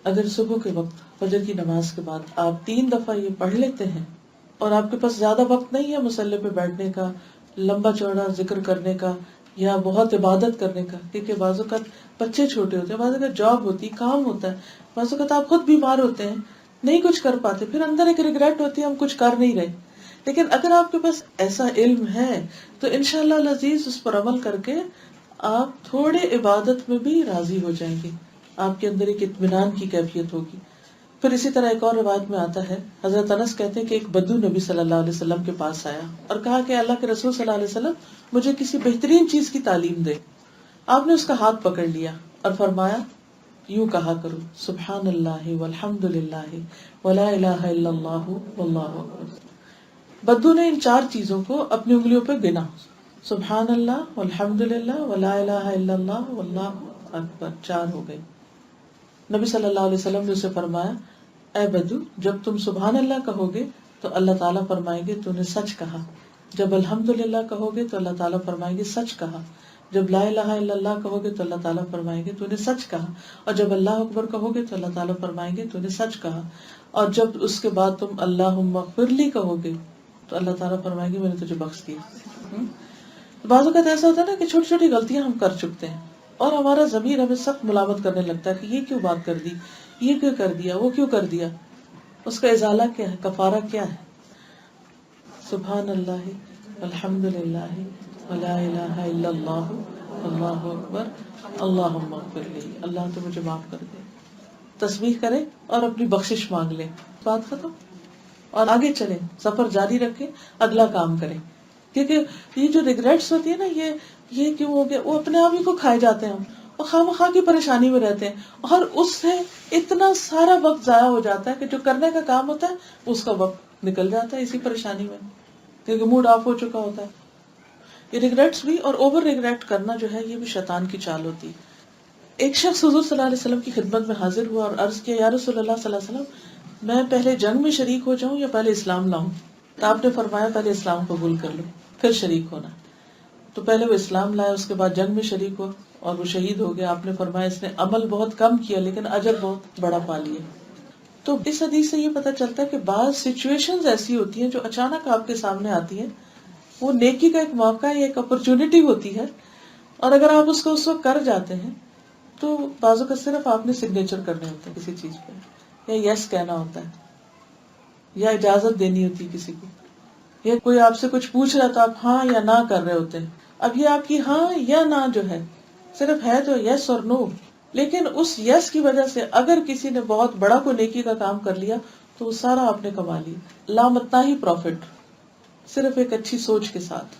اگر صبح کے وقت فجر کی نماز کے بعد آپ 3 دفعہ یہ پڑھ لیتے ہیں اور آپ کے پاس زیادہ وقت نہیں ہے مصلی پہ بیٹھنے کا، لمبا چوڑا ذکر کرنے کا یا بہت عبادت کرنے کا، کیونکہ بعض اوقات بچے چھوٹے ہوتے ہیں، بعض اوقات جاب ہوتی، کام ہوتا ہے، بعض اوقات آپ خود بیمار ہوتے ہیں، نہیں کچھ کر پاتے، پھر اندر ایک ریگریٹ ہوتی ہے ہم کچھ کر نہیں رہے. لیکن اگر آپ کے پاس ایسا علم ہے تو انشاءاللہ العزیز اس پر عمل کر کے آپ تھوڑے عبادت میں بھی راضی ہو جائیں گے، آپ کے اندر ایک اطمینان کی کیفیت ہوگی. پھر اسی طرح ایک اور روایت میں آتا ہے، حضرت انس کہتے ہیں کہ ایک بدو نبی صلی اللہ علیہ وسلم کے پاس آیا اور کہا کہ اللہ کے رسول صلی اللہ علیہ وسلم مجھے کسی بہترین چیز کی تعلیم دے. آپ نے اس کا ہاتھ پکڑ لیا اور فرمایا یوں کہا کرو سبحان اللہ والحمد للہ ولا الہ الا اللہ واللہ اکبر. بدو نے ان 4 چیزوں کو اپنی انگلیوں پہ گنا، سبحان اللہ والحمد للہ ولا الہ الا اللہ واللہ اکبر، 4 ہو گئے. نبی صلی اللہ علیہ وسلم نے اسے فرمایا اے بدو جب تم سبحان اللہ کہو گے تو اللہ تعالیٰ فرمائیں گے تو نے سچ کہا، جب الحمدللہ کہو گے تو اللہ تعالیٰ فرمائیں گے سچ کہا، جب لا الہ الا اللہ کہو گے تو اللہ تعالیٰ فرمائیں گے تو نے سچ کہا، اور جب اللہ اکبر کہو گے تو اللہ تعالیٰ فرمائیں گے تو نے سچ کہا، اور جب اس کے بعد تم اللہم اغفر لی کہو گے تو اللہ تعالیٰ فرمائیں گے میں نے تجھے بخش دیا. بعض اوقات ایسا ہوتا ہے نا کہ چھوٹی چھوٹی غلطیاں ہم کر چکتے ہیں اور ہمارا ضمیر ہمیں سخت ملامت کرنے لگتا ہے کہ یہ کیوں بات کر دی، یہ کیوں کر دیا، وہ کیوں کر دیا. اس کا ازالہ کیا ہے، کفارہ کیا ہے؟ سبحان اللہ الحمد للہ ولا الہ الا اللہ اللہ اکبر اللہم اغفر لی، اللہ تو مجھے معاف کر دے. تسبیح کرے اور اپنی بخشش مانگ لے، بات ختم، اور آگے چلیں، سفر جاری رکھیں، اگلا کام کریں. کیونکہ یہ جو ریگریٹس ہوتی ہے نا، یہ کیوں ہو گیا، وہ اپنے آپ ہی کو کھائے جاتے ہیں ہم اور خواہ کی پریشانی میں رہتے ہیں اور اس سے اتنا سارا وقت ضائع ہو جاتا ہے کہ جو کرنے کا کام ہوتا ہے اس کا وقت نکل جاتا ہے اسی پریشانی میں، کیونکہ موڈ آف ہو چکا ہوتا ہے. یہ ریگریٹس بھی اور اوور ریگریٹ کرنا جو ہے یہ بھی شیطان کی چال ہوتی ہے. ایک شخص حضور صلی اللہ علیہ وسلم کی خدمت میں حاضر ہوا اور عرض کیا یا رسول اللہ صلی اللہ علیہ وسلم میں پہلے جنگ میں شریک ہو جاؤں یا پہلے اسلام لاؤں؟ تو آپ نے فرمایا پہلے اسلام قبول کر لو پھر شریک ہونا. تو پہلے وہ اسلام لائے، اس کے بعد جنگ میں شریک ہوا اور وہ شہید ہو گیا. آپ نے فرمایا اس نے عمل بہت کم کیا لیکن اجر بہت بڑا پا لیا. تو اس حدیث سے یہ پتہ چلتا ہے کہ بعض سچویشنز ایسی ہوتی ہیں جو اچانک آپ کے سامنے آتی ہیں وہ نیکی کا ایک موقع ہے، ایک اپرچونٹی ہوتی ہے، اور اگر آپ اس کو اس وقت کر جاتے ہیں تو بازو کا صرف آپ نے سگنیچر کرنے ہوتے ہیں کسی چیز پہ، یا یس کہنا ہوتا ہے، یا اجازت دینی ہوتی ہے کسی کو، یا کوئی آپ سے کچھ پوچھ رہا تو آپ ہاں یا نہ کر رہے ہوتے ہیں. اب یہ آپ کی ہاں یا نہ جو ہے صرف ہے تو یس اور نو، لیکن اس یس کی وجہ سے اگر کسی نے بہت بڑا کوئی نیکی کا کام کر لیا تو وہ سارا آپ نے کما لیا، لامتنا ہی پروفٹ، صرف ایک اچھی سوچ کے ساتھ،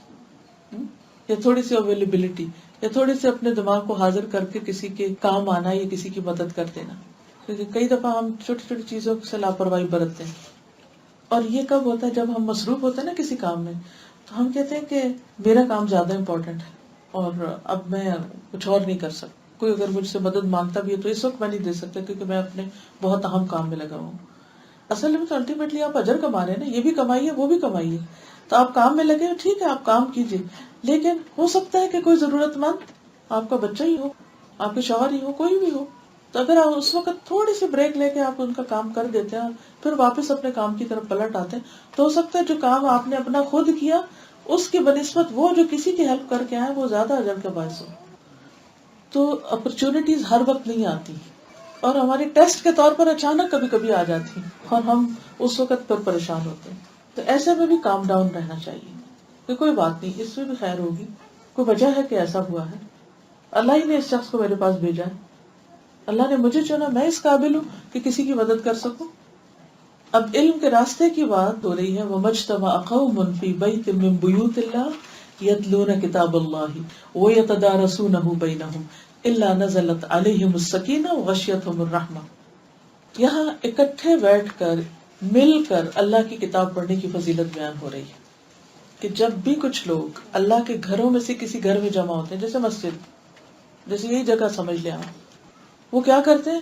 یا تھوڑی سی اویلیبلٹی، یا تھوڑی سی اپنے دماغ کو حاضر کر کے کسی کے کام آنا یا کسی کی مدد کر دینا. کیونکہ کئی دفعہ ہم چھوٹی چھوٹی چیزوں سے لاپرواہی برتتے ہیں، اور یہ کب ہوتا ہے جب ہم مصروف ہوتے ہیں نا کسی کام میں، تو ہم کہتے ہیں کہ میرا کام زیادہ امپورٹنٹ ہے اور اب میں کچھ اور نہیں کر سکتا. کوئی اگر مجھ سے مدد مانگتا بھی ہے تو اس وقت میں نہیں دے سکتا کیونکہ میں اپنے بہت اہم کام میں لگا ہوں. اصل میں تو الٹیمیٹلی آپ اجر کما رہے ہیں نا، یہ بھی کمائیے وہ بھی کمائیے، تو آپ کام میں لگے، ٹھیک ہے آپ کام کیجیے، لیکن ہو سکتا ہے کہ کوئی ضرورت مند آپ کا بچہ ہی ہو، آپ کے شوہر ہی ہو، کوئی بھی ہو، تو اگر آپ اس وقت تھوڑی سی بریک لے کے آپ ان کا کام کر دیتے ہیں پھر واپس اپنے کام کی طرف پلٹ آتے ہیں، تو ہو سکتا ہے جو کام آپ نے اپنا خود کیا اس کی بنسبت وہ جو کسی کی ہیلپ کر کے آئے وہ زیادہ اجر کا باعث ہو. تو اپرچونٹیز ہر وقت نہیں آتی، اور ہمارے ٹیسٹ کے طور پر اچانک کبھی کبھی آ جاتی اور ہم اس وقت پر پریشان ہوتے ہیں. تو ایسے میں بھی کام ڈاؤن رہنا چاہیے کہ کوئی بات نہیں، اس میں بھی خیر ہوگی، کوئی وجہ ہے کہ ایسا ہوا ہے، اللہ ہی نے اس شخص کو میرے پاس بھیجا ہے، اللہ نے مجھے چنا، میں اس قابل ہوں کہ کسی کی مدد کر سکوں. اب علم کے راستے کی بات ہو رہی ہے، وَمَجْتَمَعَ قَوْمٌ فِي بَيْتٍ مِّن بُيُوتِ اللَّهِ يَتْلُونَ كِتَابَ اللَّهِ وَيَتَدَارَسُونَهُ بَيْنَهُمْ إِلَّا نَزَلَتْ عَلَيْهِمُ السَّكِينَةُ وَغَشِيَتْهُمُ الرَّحْمَةُ. یہاں اکٹھے بیٹھ کر مل کر اللہ کی کتاب پڑھنے کی فضیلت بیان ہو رہی ہے کہ جب بھی کچھ لوگ اللہ کے گھروں میں سے کسی گھر میں جمع ہوتے ہیں، جیسے مسجد، جیسے یہی جگہ سمجھ لیں آپ، وہ کیا کرتے ہیں؟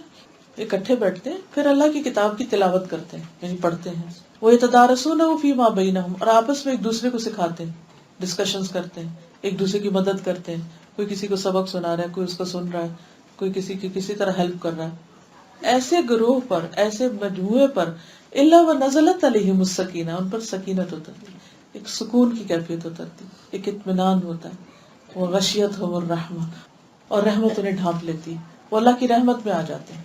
اکٹھے بیٹھتے ہیں، پھر اللہ کی کتاب کی تلاوت کرتے ہیں، یعنی پڑھتے ہیں. وَيَتَدَارَسُونَهُ فِي مَا بَيْنَهُمْ، اور آپس میں ایک دوسرے کو سکھاتے ہیں، ڈسکشنز کرتے ہیں، ایک دوسرے کی مدد کرتے ہیں، کوئی کسی کو سبق سنا رہا ہے، کوئی اس کو سن رہا ہے، کوئی کسی کی کسی طرح ہیلپ کر رہا ہے. ایسے گروہ پر، ایسے مجموعے پر اِلَّا وَنَزَلَتْ عَلَيْهِمُ السَّكِينَةُ، ان پر سکینت اترتی، ایک سکون کی کیفیت اترتی، ایک اطمینان ہوتا ہے. وَغَشِيَتْهُمُ الرَّحْمَةُ، اور رحمت انہیں ڈھانپ لیتی، وہ اللہ کی رحمت میں آ جاتے ہیں.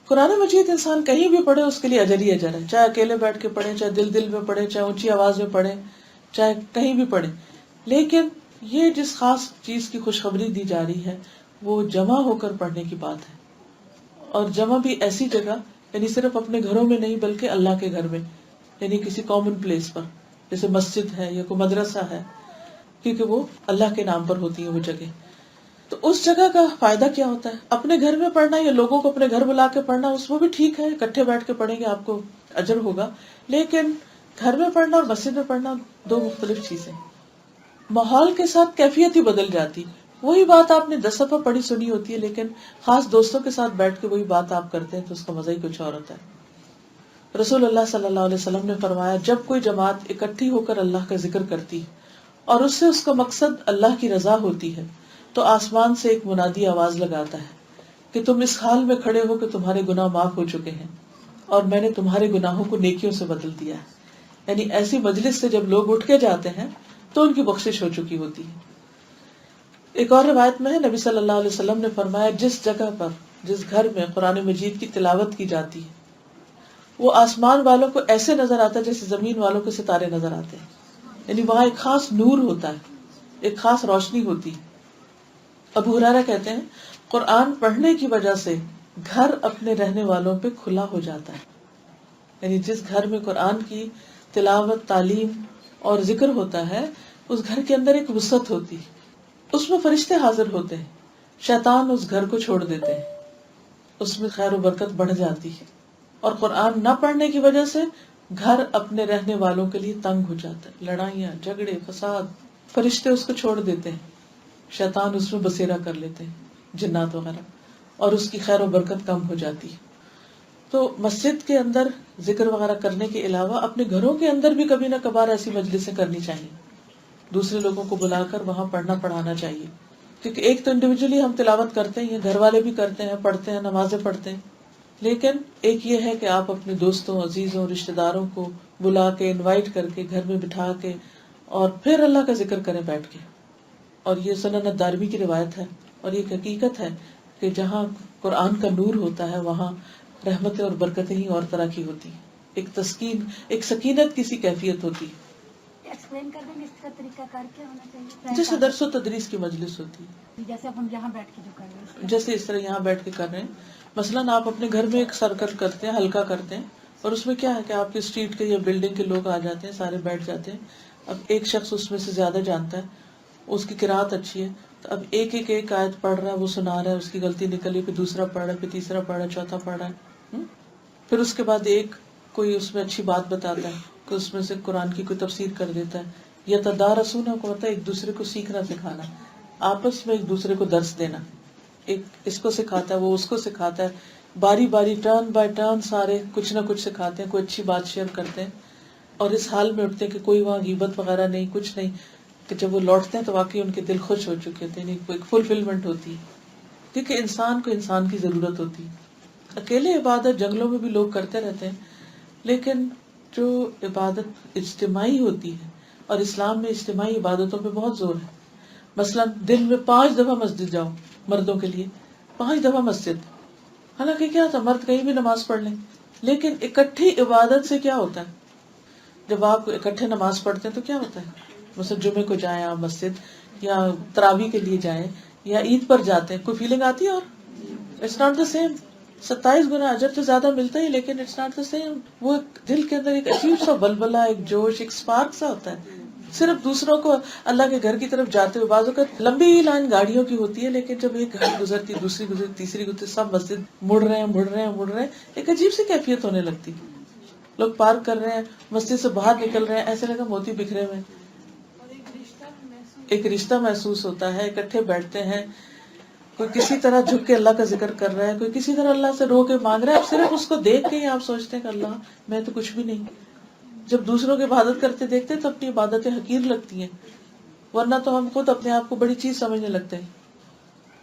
قرآن مجید انسان کہیں بھی پڑھے اس کے لیے اجر ہی اجر ہے، چاہے اکیلے بیٹھ کے پڑھے، چاہے دل دل میں پڑھے، چاہے اونچی آواز میں پڑھے، چاہے کہیں بھی پڑھے. لیکن یہ جس خاص چیز کی خوشخبری دی جا رہی ہے وہ جمع ہو کر پڑھنے کی بات ہے، اور جمع بھی ایسی جگہ، یعنی صرف اپنے گھروں میں نہیں بلکہ اللہ کے گھر میں، یعنی کسی کامن پلیس پر، جیسے مسجد ہے یا کوئی مدرسہ ہے، کیونکہ وہ اللہ کے نام پر ہوتی ہے وہ جگہ. تو اس جگہ کا فائدہ کیا ہوتا ہے؟ اپنے گھر میں پڑھنا یا لوگوں کو اپنے گھر بلا کے پڑھنا، اس وہ بھی ٹھیک ہے، اکٹھے بیٹھ کے پڑھیں گے آپ کو اجر ہوگا، لیکن گھر میں پڑھنا اور مسجد میں پڑھنا دو مختلف چیزیں. ماحول کے ساتھ کیفیت ہی بدل جاتی. وہی بات آپ نے 10 دفعہ پڑھی سنی ہوتی ہے، لیکن خاص دوستوں کے ساتھ بیٹھ کے وہی بات آپ کرتے ہیں تو اس کا مزہ ہی کچھ اور ہوتا ہے. رسول اللہ صلی اللہ علیہ وسلم نے فرمایا، جب کوئی جماعت اکٹھی ہو کر اللہ کا ذکر کرتی اور اس سے اس کا مقصد اللہ کی رضا ہوتی ہے تو آسمان سے ایک منادی آواز لگاتا ہے کہ تم اس حال میں کھڑے ہو کہ تمہارے گناہ معاف ہو چکے ہیں اور میں نے تمہارے گناہوں کو نیکیوں سے بدل دیا ہے. یعنی ایسی مجلس سے جب لوگ اٹھ کے جاتے ہیں تو ان کی بخشش ہو چکی ہوتی ہے. ایک اور روایت میں ہے، نبی صلی اللہ علیہ وسلم نے فرمایا، جس جگہ پر، جس گھر میں قرآن مجید کی تلاوت کی جاتی ہے وہ آسمان والوں کو ایسے نظر آتا ہے جیسے زمین والوں کو ستارے نظر آتے ہیں. یعنی وہاں ایک خاص نور ہوتا ہے، ایک خاص روشنی ہوتی ہے. ابو ہریرہ کہتے ہیں، قرآن پڑھنے کی وجہ سے گھر اپنے رہنے والوں پہ کھلا ہو جاتا ہے. یعنی جس گھر میں قرآن کی تلاوت، تعلیم اور ذکر ہوتا ہے اس گھر کے اندر ایک وسعت ہوتی، اس میں فرشتے حاضر ہوتے ہیں، شیطان اس گھر کو چھوڑ دیتے ہیں، اس میں خیر و برکت بڑھ جاتی ہے. اور قرآن نہ پڑھنے کی وجہ سے گھر اپنے رہنے والوں کے لیے تنگ ہو جاتا ہے، لڑائیاں، جھگڑے، فساد، فرشتے اس کو چھوڑ دیتے ہیں، شیطان اس میں بسیرا کر لیتے ہیں، جنات وغیرہ، اور اس کی خیر و برکت کم ہو جاتی ہے. تو مسجد کے اندر ذکر وغیرہ کرنے کے علاوہ اپنے گھروں کے اندر بھی کبھی نہ کبھار ایسی مجلسیں کرنی چاہیے، دوسرے لوگوں کو بلا کر وہاں پڑھنا پڑھانا چاہیے. کیونکہ ایک تو انڈیویجلی ہم تلاوت کرتے ہیں، گھر والے بھی کرتے ہیں، پڑھتے ہیں، نمازیں پڑھتے ہیں، لیکن ایک یہ ہے کہ آپ اپنے دوستوں، عزیزوں، رشتہ داروں کو بلا کے، انوائٹ کر کے، گھر میں بٹھا کے اور پھر اللہ کا ذکر کریں بیٹھ کے. اور یہ سنن الدارمی کی روایت ہے اور یہ حقیقت ہے کہ جہاں قرآن کا نور ہوتا ہے وہاں رحمتیں اور برکتیں ہی اور طرح کی ہوتی ہیں. ایک تسکین، ایک سکینت کی سی کیفیت ہوتی ہے. ایکسپلین کر دیں گے اس کا طریقہ کار کیا ہونا چاہیے؟ جیسے درس و تدریس کی مجلس ہوتی ہے، جیسے اب ہم یہاں بیٹھ کے جو کر رہے ہیں، جیسے اس طرح یہاں بیٹھ کے کر رہے ہیں. مثلاً آپ اپنے گھر میں ایک سرکل کرتے ہیں، ہلکا کرتے ہیں، اور اس میں کیا ہے کہ آپ کے اسٹریٹ کے یا بلڈنگ کے لوگ آ جاتے ہیں، سارے بیٹھ جاتے ہیں. اب ایک شخص اس میں سے زیادہ جانتا ہے، اس کی قرات اچھی ہے، تو اب ایک آیت پڑھ رہا ہے، وہ سنا رہا ہے، اس کی غلطی نکلی، پھر دوسرا پڑھ رہا ہے، پھر تیسرا پڑھ رہا ہے، چوتھا پڑھ رہا ہے. پھر اس کے بعد ایک کوئی اس میں اچھی بات بتاتا ہے کہ اس میں سے قرآن کی کوئی تفسیر کر دیتا ہے. یا تدارسون کو ہوتا ہے ایک دوسرے کو سیکھنا سکھانا، آپس میں ایک دوسرے کو درس دینا. ایک اس کو سکھاتا ہے، وہ اس کو سکھاتا ہے، باری باری ٹرن بائی ٹرن سارے کچھ نہ کچھ سکھاتے ہیں، کوئی اچھی بات شیئر کرتے ہیں. اور اس حال میں اٹھتے ہیں کہ کوئی وہاں غیبت وغیرہ نہیں، کچھ نہیں، کہ جب وہ لوٹتے ہیں تو واقعی ان کے دل خوش ہو چکے تھے. یعنی کوئی فلفلمنٹ ہوتی ہے، کیونکہ انسان کو انسان کی ضرورت ہوتی ہے. اکیلے عبادت جنگلوں میں بھی لوگ کرتے رہتے ہیں، لیکن جو عبادت اجتماعی ہوتی ہے، اور اسلام میں اجتماعی عبادتوں پہ بہت زور ہے. مثلا دن میں 5 دفعہ مسجد جاؤ مردوں کے لیے، 5 دفعہ مسجد. حالانکہ کیا تھا، مرد کہیں بھی نماز پڑھ لیں، لیکن اکٹھی عبادت سے کیا ہوتا ہے؟ جب آپ اکٹھے نماز پڑھتے ہیں تو کیا ہوتا ہے؟ مثلا جمعے کو جائیں آپ مسجد، یا تراویح کے لیے جائیں، یا عید پر جاتے ہیں، کوئی فیلنگ آتی ہے؟ اور اٹس ناٹ دا سیم. 27 گنا اجر تو زیادہ ملتا ہی، لیکن اٹس ناٹ دا سیم. وہ دل کے اندر ایک عجیب سا بلبلہ، ایک جوش، ایک اسپارک سا ہوتا ہے. صرف دوسروں کو اللہ کے گھر کی طرف جاتے ہوئے، بعض اوقات لمبی لائن گاڑیوں کی ہوتی ہے، لیکن جب ایک گاڑی گزرتی، دوسری گزرتی، تیسری گزرتی، سب مسجد مڑ رہے ہیں، ایک عجیب سی کیفیت ہونے لگتی. لوگ پارک کر رہے ہیں، مسجد سے باہر نکل رہے ہیں، ایسے لگا موتی بکھرے ہوئے. ایک رشتہ محسوس ہوتا ہے، اکٹھے بیٹھتے ہیں، کوئی کسی طرح جھک کے اللہ کا ذکر کر رہا ہے، کوئی کسی طرح اللہ سے رو کے مانگ رہا ہے. اب صرف اس کو دیکھ کے ہی آپ سوچتے ہیں کہ اللہ میں تو کچھ بھی نہیں. جب دوسروں کی عبادت کرتے دیکھتے ہیں تو اپنی عبادتیں حقیر لگتی ہیں، ورنہ تو ہم خود اپنے آپ کو بڑی چیز سمجھنے لگتے ہیں.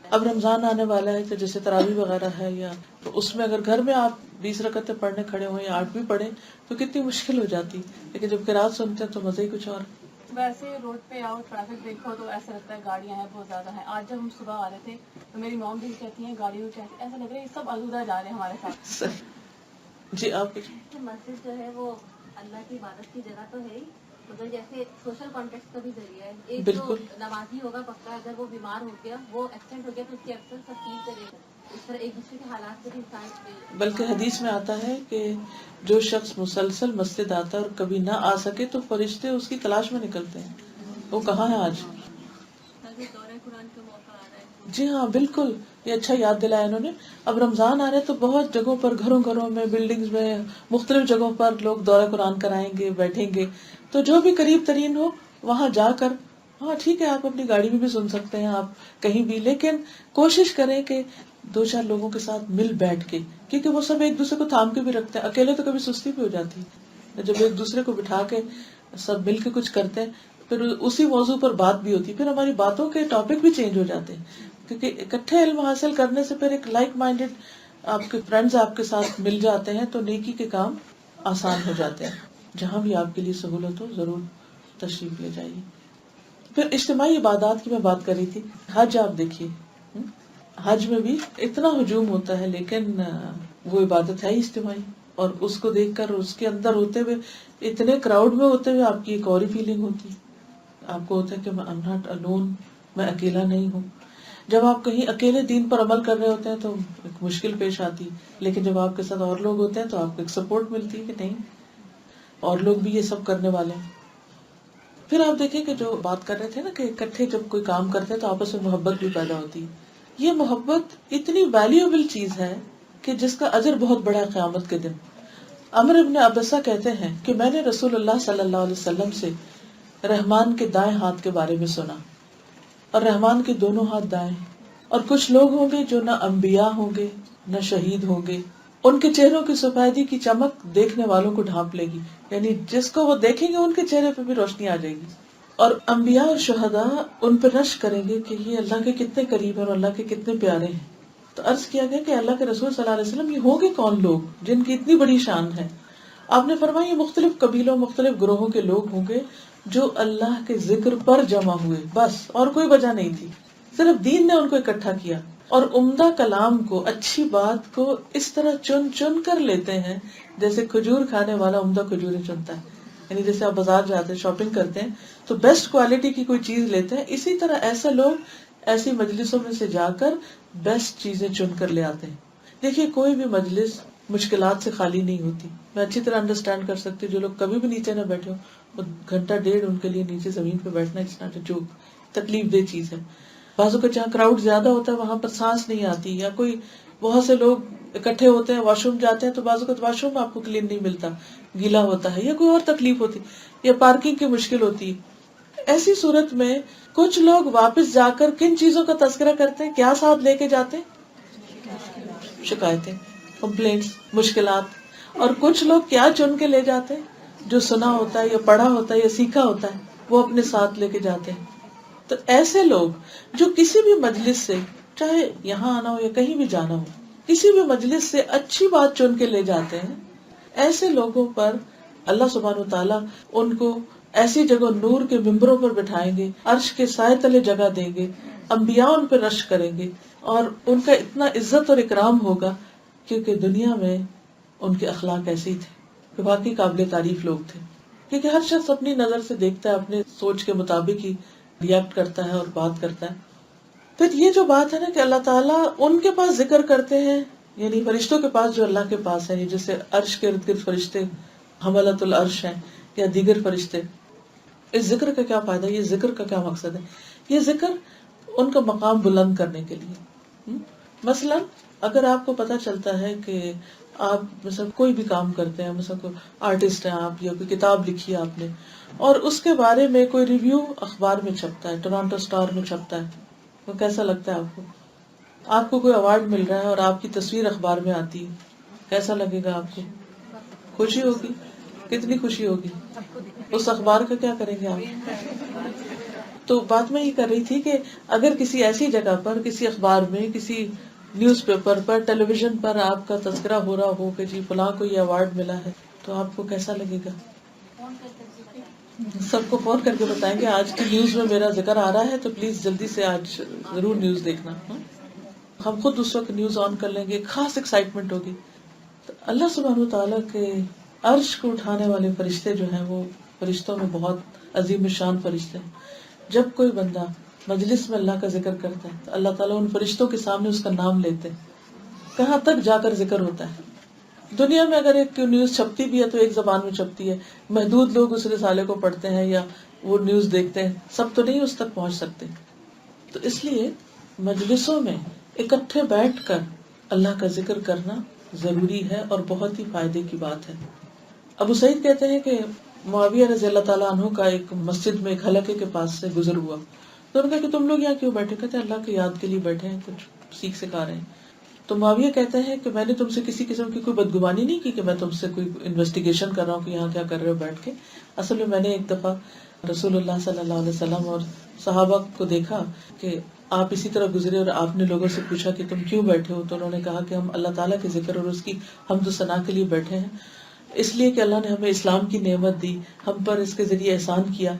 اب رمضان آنے والا ہے تو جیسے تراویح وغیرہ ہے، یا تو اس میں اگر گھر میں آپ 20 رکعتیں پڑھنے کھڑے ہوئے یا 8 بھی پڑھیں تو کتنی مشکل ہو جاتی، لیکن جب قرات سنتے ہیں تو مزہ ہی کچھ اور. ویسے روڈ پہ آؤ، ٹریفک دیکھو تو ایسا لگتا ہے گاڑیاں ہیں بہت زیادہ ہیں. آج جب ہم صبح آ رہے تھے تو میری موم بھی کہتی ہیں گاڑیوں کے ایسا لگ رہا ہے یہ سب آلودہ جا رہے ہیں ہمارے ساتھ. جی آپ مسجد جو ہے وہ اللہ کی عبادت کی جگہ تو ہے ہی، مگر جیسے سوشل کانٹیکٹ کا بھی ذریعہ ہے. ایک جو بالکل نمازی ہوگا پکا، اگر وہ بیمار ہو گیا، وہ ایکسیڈنٹ ہو گیا تو اس کی اکثر تفصیل کرے گا. اس طرح ایک دوسرے کے حالات سے بھی انسان، بلکہ حدیث میں آتا ہے کہ جو شخص مسلسل مسجد آتا ہے اور کبھی نہ آ سکے تو فرشتے اس کی تلاش میں نکلتے ہیں، وہ کہاں ہے آج. دورہ قرآن کا موقع آ رہا ہے. جی ہاں بالکل، یہ اچھا یاد دلایا انہوں نے. اب رمضان آ رہا ہے تو بہت جگہوں پر، گھروں میں، بلڈنگز میں، مختلف جگہوں پر لوگ دورہ قرآن کرائیں گے، بیٹھیں گے. تو جو بھی قریب ترین ہو وہاں جا کر، ہاں ٹھیک ہے آپ اپنی گاڑی میں بھی سن سکتے ہیں، آپ کہیں بھی، لیکن کوشش کریں کہ 2-4 لوگوں کے ساتھ مل بیٹھ کے، کیونکہ وہ سب ایک دوسرے کو تھام کے بھی رکھتے ہیں. اکیلے تو کبھی سستی بھی ہو جاتی ہے، جب ایک دوسرے کو بٹھا کے سب مل کے کچھ کرتے ہیں پھر اسی موضوع پر بات بھی ہوتی ہے، پھر ہماری باتوں کے ٹاپک بھی چینج ہو جاتے ہیں، کیونکہ اکٹھے علم حاصل کرنے سے پھر ایک لائک مائنڈیڈ آپ کے فرینڈز آپ کے ساتھ مل جاتے ہیں تو نیکی کے کام آسان ہو جاتے ہیں. جہاں بھی آپ کے لیے سہولت ہو ضرور تشریف لے جائیے. پھر اجتماعی عبادات کی میں بات کر رہی تھی. حج آپ دیکھیے، حج میں بھی اتنا ہجوم ہوتا ہے لیکن وہ عبادت ہے ہی اجتماعی. اور اس کو دیکھ کر اس کے اندر ہوتے ہوئے، اتنے کراؤڈ میں ہوتے ہوئے آپ کی ایک اور ہی فیلنگ ہوتی ہے. آپ کو ہوتا ہے کہ I'm not alone، میں اکیلا نہیں ہوں. جب آپ کہیں اکیلے دین پر عمل کر رہے ہوتے ہیں تو ایک مشکل پیش آتی ہے، لیکن جب آپ کے ساتھ اور لوگ ہوتے ہیں تو آپ کو ایک سپورٹ ملتی ہے کہ نہیں اور لوگ بھی یہ سب کرنے والے ہیں. پھر آپ دیکھیں کہ جو بات کر رہے تھے نا کہ اکٹھے جب کوئی کام کرتے ہیں تو آپس میں محبت بھی پیدا ہوتی ہے. یہ محبت اتنی ویلیوبل چیز ہے کہ جس کا اجر بہت بڑا ہے قیامت کے دن. عمرو ابن ابسہ کہتے ہیں کہ میں نے رسول اللہ صلی اللہ علیہ وسلم سے رحمان کے دائیں ہاتھ کے بارے میں سنا، اور رحمان کے دونوں ہاتھ دائیں، اور کچھ لوگ ہوں گے جو نہ انبیاء ہوں گے نہ شہید ہوں گے، ان کے چہروں کی سفیدی کی چمک دیکھنے والوں کو ڈھانپ لے گی. یعنی جس کو وہ دیکھیں گے ان کے چہرے پہ بھی روشنی آ جائے گی. اور انبیاء اور شہداء ان پہ رشک کریں گے کہ یہ اللہ کے کتنے قریب ہیں اور اللہ کے کتنے پیارے ہیں. تو عرض کیا گیا کہ اللہ کے رسول صلی اللہ علیہ وسلم یہ ہوں گے کون لوگ جن کی اتنی بڑی شان ہے آپ نے فرمایا یہ مختلف قبیلوں مختلف گروہوں کے لوگ ہوں گے جو اللہ کے ذکر پر جمع ہوئے، بس اور کوئی وجہ نہیں تھی، صرف دین نے ان کو اکٹھا کیا، اور عمدہ کلام کو، اچھی بات کو اس طرح چن چن کر لیتے ہیں جیسے کھجور کھانے والا عمدہ کھجوریں چنتا ہے. یعنی جیسے آپ بازار جاتے ہیں شاپنگ کرتے ہیں تو بیسٹ کوالٹی کی کوئی چیز لیتے ہیں، اسی طرح ایسے لوگ ایسی مجلسوں میں سے جا کر بیسٹ چیزیں چن کر لے آتے ہیں. دیکھیے کوئی بھی مجلس مشکلات سے خالی نہیں ہوتی. میں اچھی طرح انڈرسٹینڈ کر سکتی ہوں جو لوگ کبھی بھی نیچے نہ بیٹھے ہوں، وہ گھنٹہ ڈیڑھ ان کے لیے نیچے زمین پہ بیٹھنا اٹس ناٹ اے جوک، تکلیف دہ چیز ہے. بعضوں کا جہاں کراؤڈ زیادہ ہوتا ہے وہاں پر سانس نہیں آتی، یا کوئی بہت سے لوگ اکٹھے ہوتے ہیں واش روم جاتے ہیں تو بعضوں کا واش روم آپ کو کلین نہیں ملتا، گیلا ہوتا ہے، یا کوئی اور تکلیف ہوتی، یا پارکنگ کی مشکل ہوتی. ایسی صورت میں کچھ لوگ واپس جا کر کن چیزوں کا تذکرہ کرتے ہیں، کیا ساتھ لے کے جاتے ہیں؟ شکایتیں، کمپلینٹس، مشکلات. اور کچھ لوگ کیا چن کے لے جاتے ہیں؟ جو سنا ہوتا ہے یا پڑھا ہوتا ہے یا سیکھا ہوتا ہے وہ اپنے ساتھ لے کے جاتے ہیں. تو ایسے لوگ جو کسی بھی مجلس سے، چاہے یہاں آنا ہو یا کہیں بھی جانا ہو، کسی بھی مجلس سے اچھی بات چن کے لے جاتے ہیں، ایسے لوگوں پر اللہ سبحانہ وتعالیٰ ان کو ایسی جگہ نور کے ممبروں پر بٹھائیں گے، عرش کے سائے تلے جگہ دیں گے، انبیاء ان پہ رشک کریں گے، اور ان کا اتنا عزت اور اکرام ہوگا کیونکہ دنیا میں ان کے اخلاق ایسے ہی تھے کہ واقعی قابل تعریف لوگ تھے. کیونکہ ہر شخص اپنی نظر سے دیکھتا ہے، اپنے سوچ کے مطابق ہی ریئیکٹ کرتا ہے اور بات کرتا ہے. پھر یہ جو بات ہے نا کہ اللہ تعالیٰ ان کے پاس ذکر کرتے ہیں، یعنی فرشتوں کے پاس جو اللہ کے پاس ہے، جیسے عرش کے ارد گرد فرشتے حملۃ العرش ہیں یا دیگر فرشتے. اس ذکر کا کیا فائدہ، یہ ذکر کا کیا مقصد ہے؟ یہ ذکر ان کا مقام بلند کرنے کے لیے. مثلا اگر آپ کو پتا چلتا ہے کہ آپ مثلا کوئی بھی کام کرتے ہیں، مثلا کوئی آرٹسٹ ہیں آپ، یا کوئی کتاب لکھی ہے آپ نے اور اس کے بارے میں کوئی ریویو اخبار میں چھپتا ہے، ٹورانٹو سٹار میں چھپتا ہے، تو کیسا لگتا ہے آپ کو؟ آپ کو کوئی ایوارڈ مل رہا ہے اور آپ کی تصویر اخبار میں آتی ہے، کیسا لگے گا آپ کو؟ خوشی ہوگی، کتنی خوشی ہوگی. اس اخبار کا کیا کریں گے آپ؟ تو بات میں یہ کر رہی تھی کہ اگر کسی ایسی جگہ پر، کسی اخبار میں، کسی نیوز پیپر پر، ٹیلی ویژن پر آپ کا تذکرہ ہو رہا ہو کہ جی فلاں کو یہ ایوارڈ ملا ہے، تو آپ کو کیسا لگے گا؟ سب کو فون کر کے بتائیں گے آج کی نیوز میں میرا ذکر آ رہا ہے تو پلیز جلدی سے آج ضرور نیوز دیکھنا. ہم خود اس وقت نیوز آن کر لیں گے، خاص ایکسائٹمنٹ ہوگی. تو اللہ سبحانہ وتعالیٰ کے عرش کو اٹھانے والے فرشتے جو ہیں وہ فرشتوں میں بہت عظیم شان فرشتے ہیں. جب کوئی بندہ مجلس میں اللہ کا ذکر کرتا ہے تو اللہ تعالیٰ ان فرشتوں کے سامنے اس کا نام لیتے ہیں. کہاں تک جا کر ذکر ہوتا ہے. دنیا میں اگر ایک نیوز چھپتی بھی ہے تو ایک زبان میں چھپتی ہے، محدود لوگ اس رسالے کو پڑھتے ہیں یا وہ نیوز دیکھتے ہیں، سب تو نہیں اس تک پہنچ سکتے. تو اس لیے مجلسوں میں اکٹھے بیٹھ کر اللہ کا ذکر کرنا ضروری ہے اور بہت ہی فائدے کی بات ہے. ابو سعید کہتے ہیں کہ معاویہ رضی اللہ تعالیٰ عنہ کا ایک مسجد میں ایک حلقے کے پاس سے گزر ہوا تو انہوں نے کہا کہ تم لوگ یہاں کیوں بیٹھے؟ کہتے ہیں اللہ کی یاد کے لیے بیٹھے ہیں، کچھ سیکھ سکھا رہے ہیں. تو معاویہ کہتے ہیں کہ میں نے تم سے کسی قسم کی کوئی بدگمانی نہیں کی کہ میں تم سے کوئی انویسٹیگیشن کر رہا ہوں کہ یہاں کیا کر رہے ہو بیٹھ کے. اصل میں میں نے ایک دفعہ رسول اللہ صلی اللہ علیہ وسلم اور صحابہ کو دیکھا کہ آپ اسی طرح گزرے اور آپ نے لوگوں سے پوچھا کہ تم کیوں بیٹھے ہو، تو انہوں نے کہا کہ ہم اللہ تعالیٰ کے ذکر اور اس کی حمد و ثنا کے لیے بیٹھے ہیں، اس لیے کہ اللہ نے ہمیں اسلام کی نعمت دی، ہم پر اس کے ذریعے احسان کیا.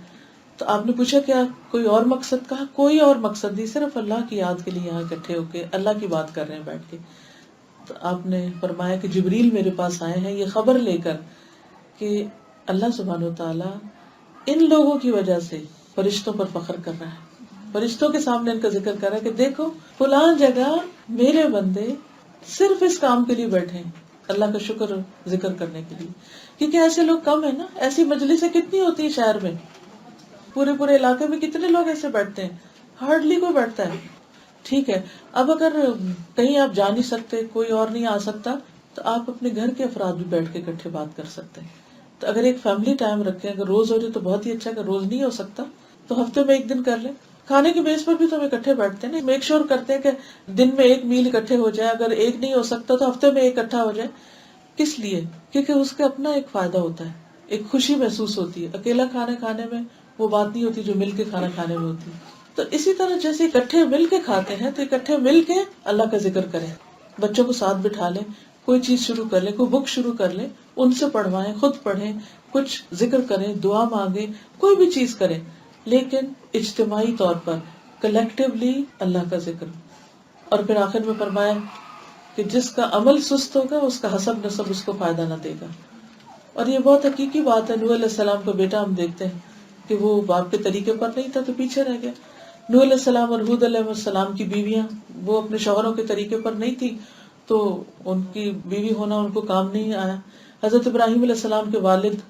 تو آپ نے پوچھا کیا کوئی اور مقصد؟ کہا کوئی اور مقصد نہیں، صرف اللہ کی یاد کے لیے یہاں اکٹھے ہو کے اللہ کی بات کر رہے ہیں بیٹھ کے. تو آپ نے فرمایا کہ جبریل میرے پاس آئے ہیں یہ خبر لے کر کہ اللہ سبحانہ وتعالیٰ ان لوگوں کی وجہ سے فرشتوں پر فخر کر رہا ہے، فرشتوں کے سامنے ان کا ذکر کر رہا ہے کہ دیکھو فلاں جگہ میرے بندے صرف اس کام کے لیے بیٹھے ہیں، اللہ کا شکر ذکر کرنے کے لیے. کیونکہ ایسے لوگ کم ہیں نا، ایسی مجلسیں کتنی ہوتی ہیں شہر میں، پورے علاقے میں کتنے لوگ ایسے بیٹھتے ہیں؟ ہارڈلی کوئی بیٹھتا ہے. ٹھیک ہے، اب اگر کہیں آپ جا نہیں سکتے، کوئی اور نہیں آ سکتا، تو آپ اپنے گھر کے افراد بھی بیٹھ کے اکٹھے بات کر سکتے ہیں. تو اگر ایک فیملی ٹائم رکھیں، اگر روز ہو رہی تو بہت ہی اچھا، اگر روز نہیں ہو سکتا تو ہفتے میں ایک دن کر لیں. کھانے کے بیس پر بھی تو ہم اکٹھے بیٹھتے ہیں نا، میک شور کرتے ہیں کہ دن میں ایک میل اکٹھے ہو جائے، اگر ایک نہیں ہو سکتا تو ہفتے میں ایک اکٹھا ہو جائے. کس لیے؟ کیونکہ اس کا اپنا ایک فائدہ ہوتا ہے، ایک خوشی محسوس ہوتی ہے. اکیلا کھانا کھانے میں وہ بات نہیں ہوتی جو مل کے کھانا کھانے میں ہوتی. تو اسی طرح جیسے اکٹھے مل کے کھاتے ہیں تو اکٹھے مل کے اللہ کا ذکر کریں. بچوں کو ساتھ بٹھا لیں، کوئی چیز شروع کر لیں, کوئی بک شروع کر لیں, ان سے پڑھوائیں, خود پڑھیں, کچھ ذکر کریں, دعا مانگیں, کوئی بھی چیز کریں, لیکن اجتماعی طور پر کلیکٹیولی اللہ کا ذکر. اور پھر آخر میں فرمایا کہ جس کا عمل سست ہوگا اس کا حسب نسب اس کو فائدہ نہ دے گا. اور یہ بہت حقیقی بات ہے. نوح علیہ السلام کا بیٹا ہم دیکھتے ہیں کہ وہ باپ کے طریقے پر نہیں تھا تو پیچھے رہ گیا. نوح علیہ السلام اور ہود علیہ السلام کی بیویاں وہ اپنے شوہروں کے طریقے پر نہیں تھی تو ان کی بیوی ہونا ان کو کام نہیں آیا. حضرت ابراہیم علیہ السلام کے والد,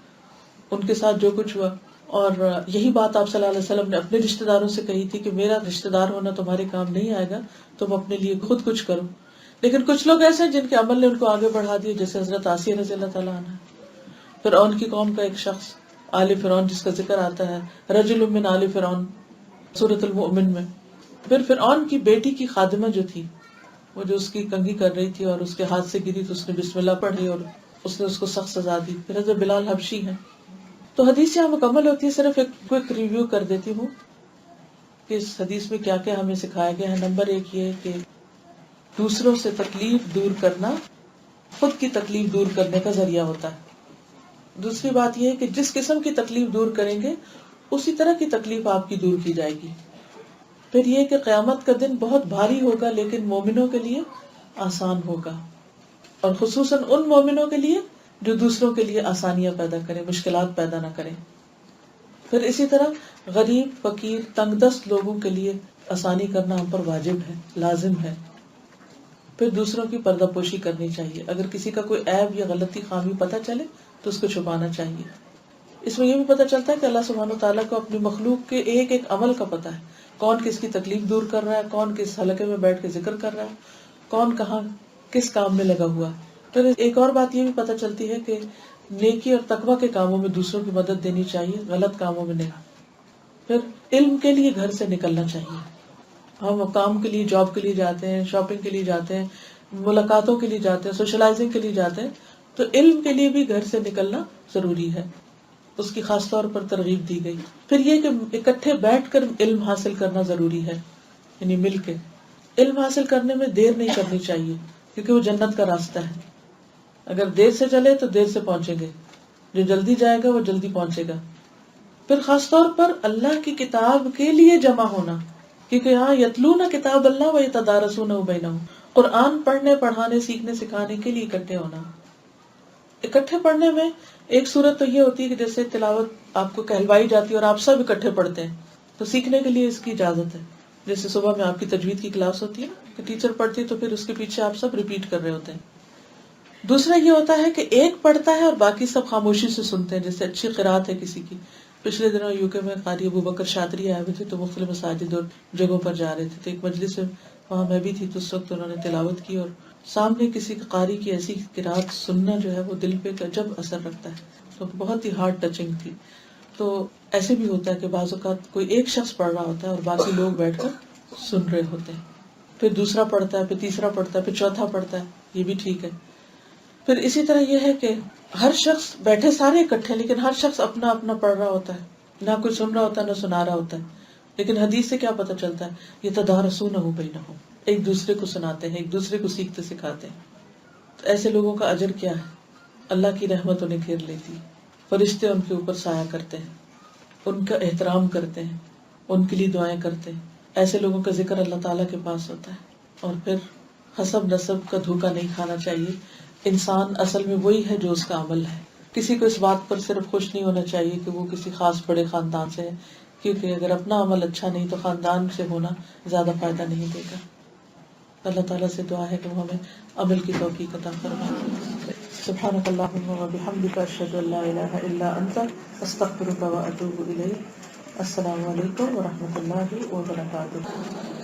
ان کے ساتھ جو کچھ ہوا, اور یہی بات آپ صلی اللہ علیہ وسلم نے اپنے رشتہ داروں سے کہی تھی کہ میرا رشتہ دار ہونا تمہارے کام نہیں آئے گا, تم اپنے لیے خود کچھ کرو. لیکن کچھ لوگ ایسے ہیں جن کے عمل نے ان کو آگے بڑھا دیا, جیسے حضرت آسیہ رضی اللہ تعالیٰ عنہ. فرعون کی قوم کا ایک شخص آل فرعون جس کا ذکر آتا ہے, رجل من آل فرعون سورۃ المؤمن میں. پھر فرعون کی بیٹی کی خادمہ جو تھی, وہ جو اس کی کنگھی کر رہی تھی اور اس کے ہاتھ سے گری تو اس نے بسم اللہ پڑھی اور اس نے اس کو سخت سزا دی. پھر حضرت بلال حبشی ہیں. تو حدیث یہاں مکمل ہوتی ہے. صرف ایک کوئک ریویو کر دیتی ہوں کہ اس حدیث میں کیا کیا ہمیں سکھایا گیا ہے. نمبر 1 یہ کہ دوسروں سے تکلیف دور کرنا خود کی تکلیف دور کرنے کا ذریعہ ہوتا ہے. دوسری بات یہ ہے کہ جس قسم کی تکلیف دور کریں گے اسی طرح کی تکلیف آپ کی دور کی جائے گی. پھر یہ کہ قیامت کا دن بہت بھاری ہوگا لیکن مومنوں کے لیے آسان ہوگا, اور خصوصاً ان مومنوں کے لیے جو دوسروں کے لیے آسانیاں پیدا کریں, مشکلات پیدا نہ کریں. پھر اسی طرح غریب, فقیر, تنگ دست لوگوں کے لیے آسانی کرنا ہم پر واجب ہے, لازم ہے. پھر دوسروں کی پردہ پوشی کرنی چاہیے. اگر کسی کا کوئی عیب یا غلطی خامی پتہ چلے تو اس کو چھپانا چاہیے. اس میں یہ بھی پتہ چلتا ہے کہ اللہ سبحانہ وتعالیٰ کو اپنی مخلوق کے ایک ایک عمل کا پتہ ہے, کون کس کی تکلیف دور کر رہا ہے, کون کس حلقے میں بیٹھ کے ذکر کر رہا ہے, کون کہاں کس کام میں لگا ہوا. پھر ایک اور بات یہ بھی پتہ چلتی ہے کہ نیکی اور تقوی کے کاموں میں دوسروں کی مدد دینی چاہیے, غلط کاموں میں نہیں. پھر علم کے لیے گھر سے نکلنا چاہیے. ہم کام کے لیے, جاب کے لیے جاتے ہیں, شاپنگ کے لیے جاتے ہیں, ملاقاتوں کے لیے جاتے ہیں, سوشلائزنگ کے لیے جاتے ہیں, تو علم کے لیے بھی گھر سے نکلنا ضروری ہے. اس کی خاص طور پر ترغیب دی گئی. پھر یہ کہ اکٹھے بیٹھ کر علم حاصل کرنا ضروری ہے, یعنی مل کے. علم حاصل کرنے میں دیر نہیں کرنی چاہیے کیونکہ وہ جنت کا راستہ ہے. اگر دیر سے چلے تو دیر سے پہنچیں گے, جو جلدی جائے گا وہ جلدی پہنچے گا. پھر خاص طور پر اللہ کی کتاب کے لیے جمع ہونا, کیونکہ یہاں یتلون کتاب اللہ و یتدارسونہ بینہم, قرآن پڑھنے, پڑھانے, سیکھنے, سکھانے کے لیے اکٹھے ہونا. اکٹھے پڑھنے میں ایک صورت تو یہ ہوتی ہے کہ جیسے تلاوت آپ کو کہلوائی جاتی ہے اور آپ سب اکٹھے پڑھتے ہیں, تو سیکھنے کے لیے اس کی اجازت ہے. جیسے صبح میں آپ کی تجوید کی کلاس ہوتی ہے نا, کہ ٹیچر پڑھتی ہے تو پھر اس کے پیچھے آپ سب ریپیٹ کر رہے ہوتے ہیں. دوسرا یہ ہوتا ہے کہ ایک پڑھتا ہے اور باقی سب خاموشی سے سنتے ہیں, جیسے اچھی قرات ہے کسی کی. پچھلے دنوں UK میں قاری ابو بکر شاطری آئے ہوئے تھے, تو مختلف مساجد اور جگہوں پر جا رہے تھے, تو ایک مجلس میں وہاں میں بھی تھی, تو اس وقت انہوں نے تلاوت کی, اور سامنے کسی قاری کی ایسی قرات سننا جو ہے وہ دل پہ عجب اثر رکھتا ہے, تو بہت ہی ہارٹ ٹچنگ تھی. تو ایسے بھی ہوتا ہے کہ بعض اوقات کوئی ایک شخص پڑھ رہا ہوتا ہے اور باقی لوگ بیٹھ کر سن رہے ہوتے ہیں, پھر دوسرا پڑھتا ہے, پھر تیسرا پڑھتا ہے, پھر چوتھا پڑھتا ہے, یہ بھی ٹھیک ہے. پھر اسی طرح یہ ہے کہ ہر شخص بیٹھے سارے اکٹھے, لیکن ہر شخص اپنا اپنا پڑھ رہا ہوتا ہے, نہ کوئی سن رہا ہوتا ہے نہ سنا رہا ہوتا ہے. لیکن حدیث سے کیا پتہ چلتا ہے, یہ یتدارسونہ بینہم, ایک دوسرے کو سناتے ہیں, ایک دوسرے کو سیکھتے سکھاتے ہیں. تو ایسے لوگوں کا اجر کیا ہے, اللہ کی رحمت انہیں گھیر لیتی ہے, فرشتے ان کے اوپر سایہ کرتے ہیں, ان کا احترام کرتے ہیں, ان کے لیے دعائیں کرتے ہیں. ایسے لوگوں کا ذکر اللہ تعالیٰ کے پاس ہوتا ہے. اور پھر حسب نسب کا دھوکہ نہیں کھانا چاہیے. انسان اصل میں وہی ہے جو اس کا عمل ہے. کسی کو اس بات پر صرف خوش نہیں ہونا چاہیے کہ وہ کسی خاص بڑے خاندان سے ہے, کیونکہ اگر اپنا عمل اچھا نہیں تو خاندان سے ہونا زیادہ فائدہ نہیں دے گا. اللہ تعالیٰ سے دعا ہے کہ وہ ہمیں عمل کی توفیق عطا فرمائے. سبحانک اللہم و بحمدک, اشہد ان لا الہ الا انت, استغفرک و اتوب الیک. السلام علیکم و رحمۃ اللہ وبرکاتہ.